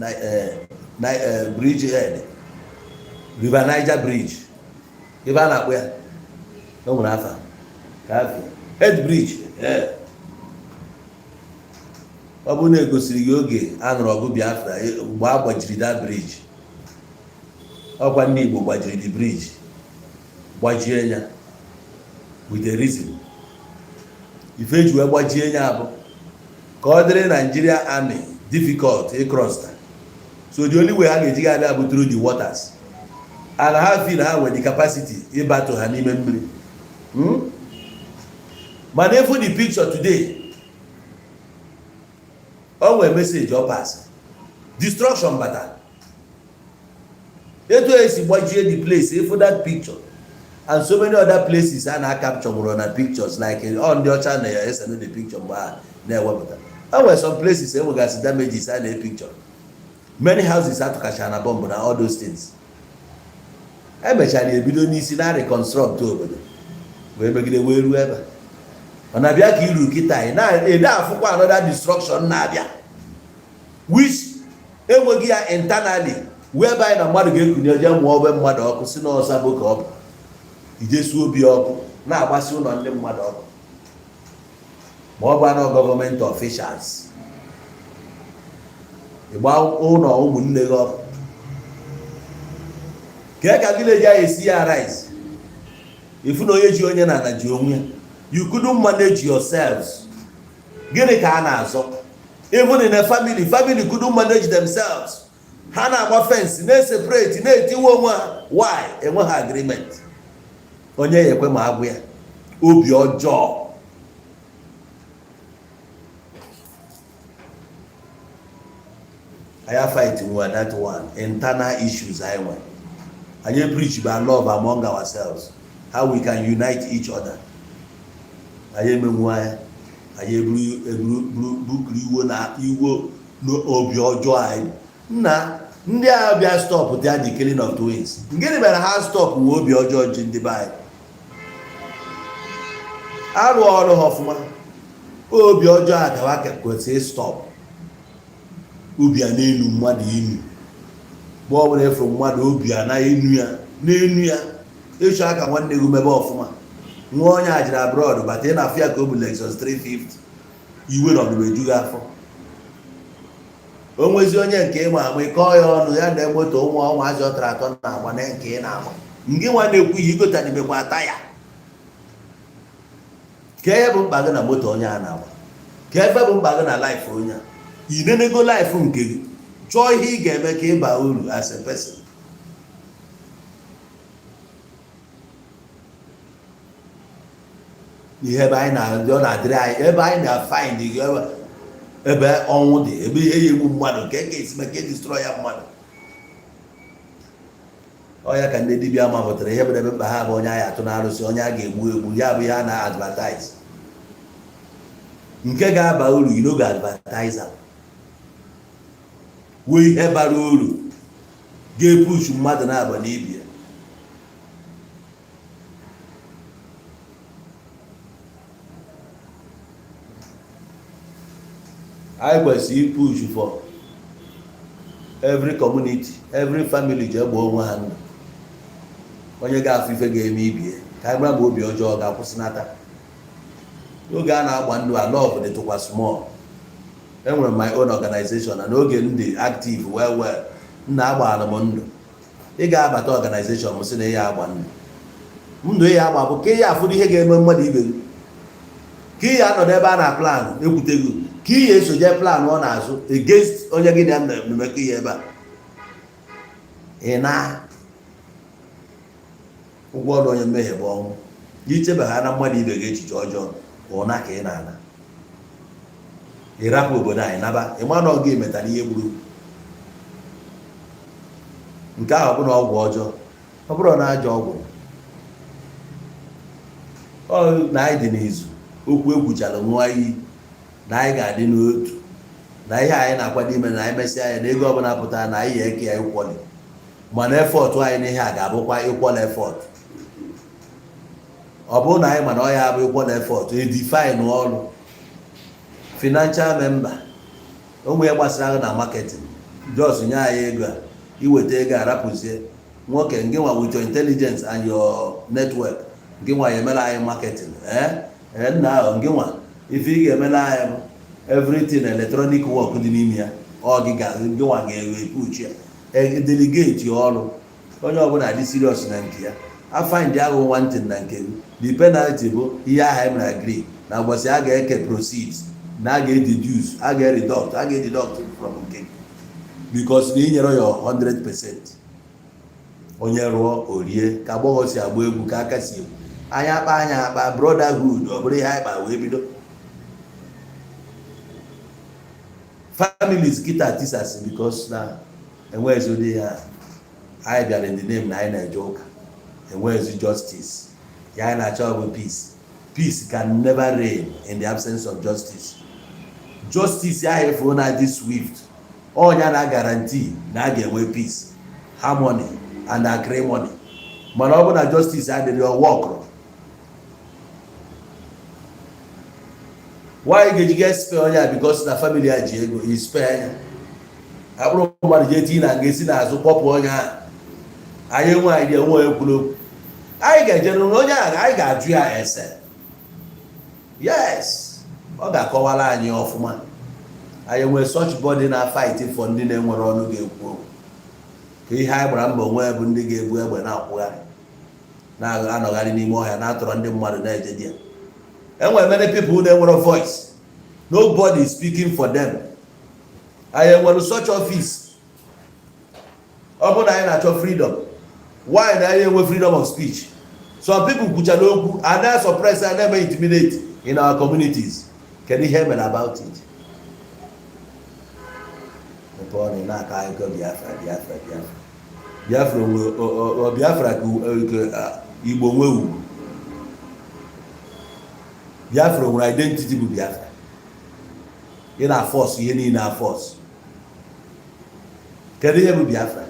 bridge head River Niger Bridge ebe a na-akpọ ya o nwere afa head bridge ọ bụ na egosiri gị oge a nụrụ ọgụ Biafra mgbe a gbajiri that bridge ọkwa ndị Igbo gbajiri the bridge gbajie ya with a reason ife eji wee gbajie ya bụ ka ọ dịrị Nigeria Army difficult ịcross ta. So the only way ha ga-eji ga-abịa bụ through the waters and ha feel ha nwere the capacity ịbatụ ha n'ime mmiri. Mana efu the picture today o nwere message ọ pass destruction bata etu esi gbajie the place efu that picture and so many other places a na-capture nwụrụ na pictures like on ndị ọcha na ya esenu the picture mgbe a na-ewepụta. O nwere some places enwegasị damages a na-picture. Many houses atụkacha na bomb na all those things. Emechara ebido n'isi na reconstruct obodo wee megide wee ruo ebe ọ na-abịa ka iru kịta na-ede afụkwa another destruction na-abịa which enweghị ya internally whereby na mmadụ ga-ekunye oje mụọ obe mmadụ ọkụ si n'ọsa bụ ka ọ bụ ijesu obi ọkụ na-agbasi ụlọ ndị mmadụ ọkụ ma ọ bụ anọ gọọmenti officials ịgba ụlọ ụmụnne gị ọkụ ka village ahụ esi ya arise ifu na onye ji onye na ji onwe ya you couldn't manage yourselves. Gịnị ka a na-azọ? Even in a family couldn't manage themselves. Ha na-agba fence na-separate na-etiwe onwe ha. Why? Enwe ha agreement. Onye ya ekwe ma agwụ ya obi ọjọọ. I fight with that one internal issues I want. And you preach about love among ourselves, how we can unite each other. Aye menwa aye bukri iwo na iwo no obi ojo ai na ndị a bịa stop the killing of twins. Ngini mere ha stop wo obi ojo ji ndị bai arụ ọrụ hofuma obi ojo akawa ka kwesị stop obi a na-enu mmadụ inu bụ ọ bụla efu mmadụ obi a na enu ya n'enu ya ịchọ aka nwanne gị mebe ọfụma nwa onye ajiri abroad bata ị na-afụ ya ka o bụ Lexus 350 iwe na ọdụrụ eju gị afọ o nwezi onye nke ịma ama ịkọ ya ọnụ ya na moto nwa ọnwa azị ọtara atọ na agba na nke ị na-ama nke nwa na-ekwu ihe igota n'imekwa ata ya ka ihe bụ mkpa gị na moto onye a na-agba ka ebe bụ mkpa gị na life onye a inenego life nke gị chọọ ihe ị ga-eme ka ịba uru as a person. Ihe ebe anyị na-adịrị anyị ebe anyị na-find ebe ọnwụ dị ebe ihe ya egbu mmadụ nke ka esi maka destroy ya mmadụ ọ ya ka ndị dibịa mapụtara ihe bụrụ ebe mkpa ha bụ onye anyị atụ n'arụsị onye a ga-egbu ya bụ ihe a na-advertise nke ga-aba uru ino ga-advertise wee ihe bara uru ga-epush mmadụ na-aba n'ibia. I kwesịrị push for every community, every family ji egbo onwe ha ndụ onye ga-afụ ife ga-eme ibie ka anyị gbaa obi ọjọọ ga-akwụsịnata oge a na-agba ndụ a love dị tụkwa small. Enwere my own organization na n'oge ndị active well nna agbaala m ndụ ị ga-abata organization m sị na ihe agba ndụ ihe agba bụ ka ihe afụ ihe ga-eme mmadụ ibe gị ka ihe anọdụ ebe a na plan ekwutegị ka ihe esoje plan ọ na-azụ against onye gị na mmekọ ihe ebe a ị na ụgwọ ọrụ onye mmehie bụ ọnwụ ichebe ha na mmadụ ibe gị echiche ọjọọ ụna ka ị na-ana ịrapụ obodo anyị naba ịma na ọ ga-emetara ihe gburu nke ahụ bụ na ọgwụ ọjọọ ọ bụrụ na ajọ ọgwụ ọ na anyị dị n'izu okwu ekwuchara nwa iyi na anyị ga-adị n'otu na ihe anyị na-akwado ime na anyị mesịa anyị na ego ọbụla pụtara na anyị eke ya ịkwọli mana efọtụ anyị n'ihe a ga-abụkwa ịkwọla efọtụ ọ bụrụ na anyị mana ọ ya bụ ịkwọla efọtụ edifine ọrụ financial member onwe ya gbasara na marketing jos nye anyị ego a iweta ego arapụzie nwoke ngị nwa with your intelligence and your network ngị nwa ya emela anyị marketing nna ahụ ngị nwa ife ị ga-emela anyị everything electronic work dị n'ime ya ọ gị nwa ga-ewe puch ya delegate ọrụ onye ọbụla dị serious na nke ya afind ahụ wanting na nke the penalty bụ ihe ahụ emere agree na ụbọchị a ga-eke proceeds na a ga-deduce a ga-deduct from nke because na inyere ya 100%. onye rụọ orie ka agbọghọ si agba egwu ka aka si egwu anya akpa brotherhood ọ bụrụ ihe anyị kpa wee bido families kita tisas because na enweghịzi ụdị ya anyị bịara in the name na anyị na-eje ụka enweghịzi justice ya anyị na-achọ bụ peace can never reign in the absence of justice. Justice ya efu na dị swift ọnya na guarantee na a ga-enwe peace, harmony and acrimony. mana ọ bụ na justice adịrị ọwọkrụ why ga-eji ga spare onye because na family a ji ego i spare anya akpụrụ mmadụ je tii na nga esi n'azụ kpọpụ onye anyị enwe idea nwe ekwuru anyị ga-eje n'ụlọ onye ahụ anyị ga-ajụ ya ese yes ọ ga-akọwara anyị ọfụma anyị nwere such body na fight for ndị na-enwere ọnụ ga-ekwu okwu ka ihe anyị gbara mbọ nwee bụ ndị ga-ebu egbe na-akwụgharị na-anọgharị n'ime ọhịa na-atọrọ ndị mmadụ na-eje di ya. Enwere many people na-enwere voice, nobody is speaking for them. anyị enwere such office ọ bụ na anyị na-achọ freedom why na anyị enwe freedom of speech? Some people kwuchara okwu and they suppress and never intimidate in our communities. Kedu ihe mere about it? Nepal na-aka akụkọ Biafra ka Igbo nwe ugwu. Biafra nwere identity bụ Biafra. Ị na-force ihe niile na force. Kedu ihe bụ Biafra?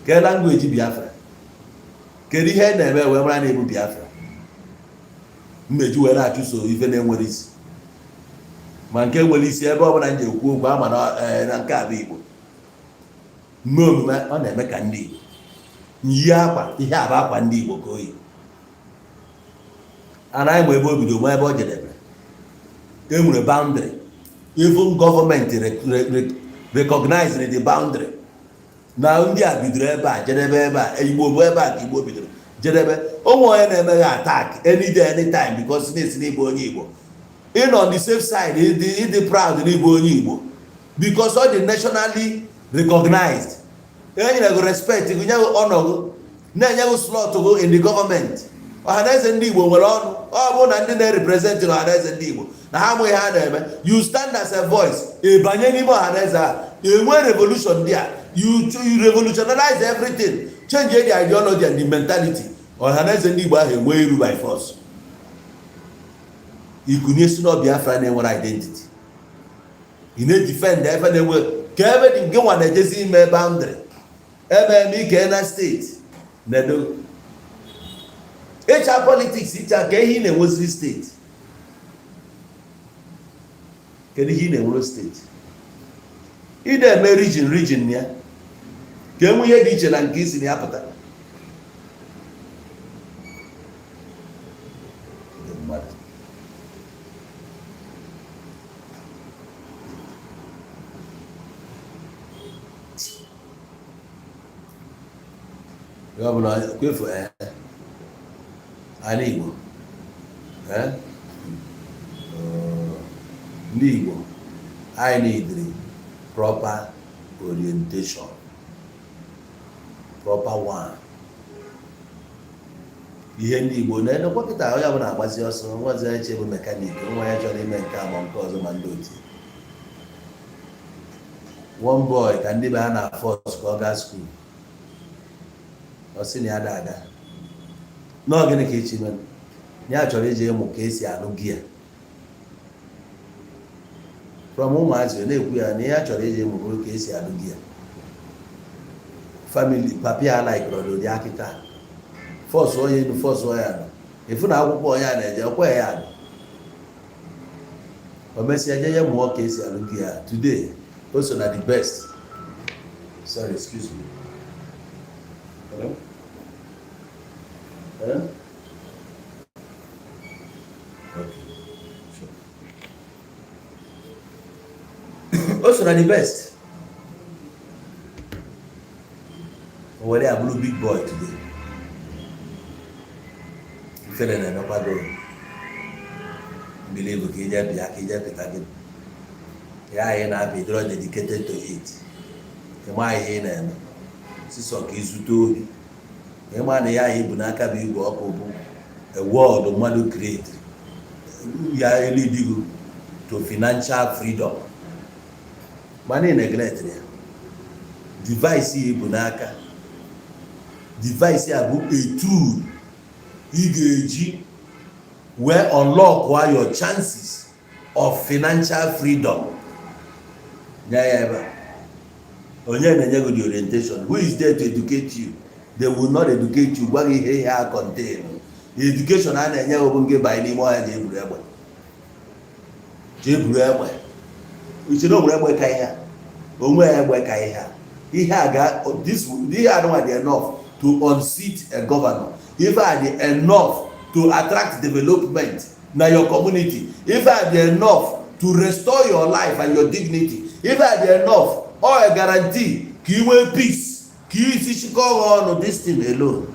Kedu language Biafra? Kedu ihe na-eme wee mara na ebu Biafra? Mmeju wee na-achụso ife na-enwere isi. Ma nke nwere isi ebe ọ bụla nje ekwu okwu ama na nke a bụ Igbo. Mme omume ọ na-eme ka ndị Igbo. Nyi akwa ihe a bụ akwa ndị Igbo ka oyi. Anaghị m ebe o bido ma ebe o jedebe. E nwere boundary. Even government recognizing the boundary. Na ndị a bidoro ebe a jedebe ebe a Igbo bụ ebe a ka Igbo bidoro jedebe. Ụmụ onye na-emeghe attack any day anytime because na-esi n'Igbo onye Igbo. In on the safe side, the proud n'Igbo onye Igbo because all the nationally recognized. Enye respect, enye honor, na-enye slot in the government. Ọhaneze ndị Igbo nwere ọnụ. Ọ bụ na ndị na-represent ọhaneze ndị Igbo na ha amụghị ha na-eme. You stand as a voice. Ịbanye n'ime ọhaneze a. Enwe revolution there. You revolutionize everything. Change the ideology and the mentality. Ọhaneze ndị Igbo ahụ enwe iru by force. Ikunye si na Biafra na-enwere identity. Ị na-defend ebe na-enwe ka ebe dị nke nwa na-ejezi ime boundary. Ebe ike na steeti na-edo. Ịcha politics ịcha ka ihe na-enweziri steeti. Kedu ihe na-enwere steeti? Ị na-eme region ya. Ka enwe ihe dị iche na nke isi na ya pụta. Ya bụ na kwefu ala Igbo ndị Igbo anyị need proper orientation, proper one. Ihe ndị Igbo na-enekwa kịta onye bụ na-agbazi ọsọ nwazi eche bụ mekanik nwa ya chọrọ ime nke ama nke ọzọ ma ndị otu one boy ka ndị be ha na force ka ọ gaa school ọ sị na ya ada n'ogene ka echi mere ya chọrọ ije ịmụ ka esi anụ gia from ụmụazị na-ekwu ya na ya chọrọ ije ịmụ ka esi anụ gia family papi ha like ụdị akịka fọs onye enu fọs onye anọ efu na akwụkwọ onye a na-eje ọkwa ya anọ o mesịa je ya mụọ ka esi anụ gia today o so na the best. Sorry, excuse me. Hello? Eh? Okay. Sure. Also, na the best. Were a blue big boy today. Ifere na emekwago believe ka ije bịa ka ije pịta gị ya anyị na-abịa ịdọrọ dedicated to it ịma ihe ị na-eme sisọ ka izute ohi ịma na ya anyị bụ n'aka bụ igwe ọkụ bụ a world mmadụ create ya elidigo to financial freedom mana ị neglect ya device ya bụ n'aka device ya bụ a tool ị ga-eji where unlock your chances of financial freedom. Onye na-enye gị the orientation. Who is there to educate you? They will not educate you. Gwa gị ihe ha contain. The education a na-enye bụ nke banye n'ime ọhịa ga-eburu egbe. Ga-eburu egbe. Uche na oburu egbe ka ihe a. Onwe egbe ka ihe a. Ihe a ga ihe a dị enough to unseat a governor. If I had enough to attract development na your community, if I had enough to restore your life and your dignity, if I had enough or a guarantee ka you will peace, ka you see go on this thing alone.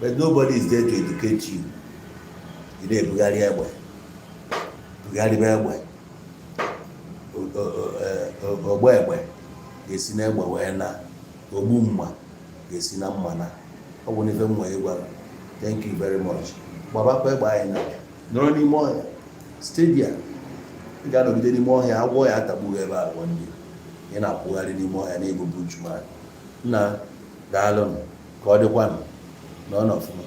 But nobody is there to educate you. You dey bugari egbe. Bugari egbe. Ogbo egbe. Ga-esi na egbe wee na ogbu mma ga-esi na mma na. Ọ bụ n'ife mma ịgwa. Thank you very much. Gbabakwa egbe anyị na nọrọ n'ime ọhịa stadia ị ga-anọgide n'ime ọhịa agwọ ya atagbughị ebe a one day ị na-akwụgharị n'ime ọhịa na-ebubu juman nna daalụ ka ọ dịkwanụ n'ọnọfụma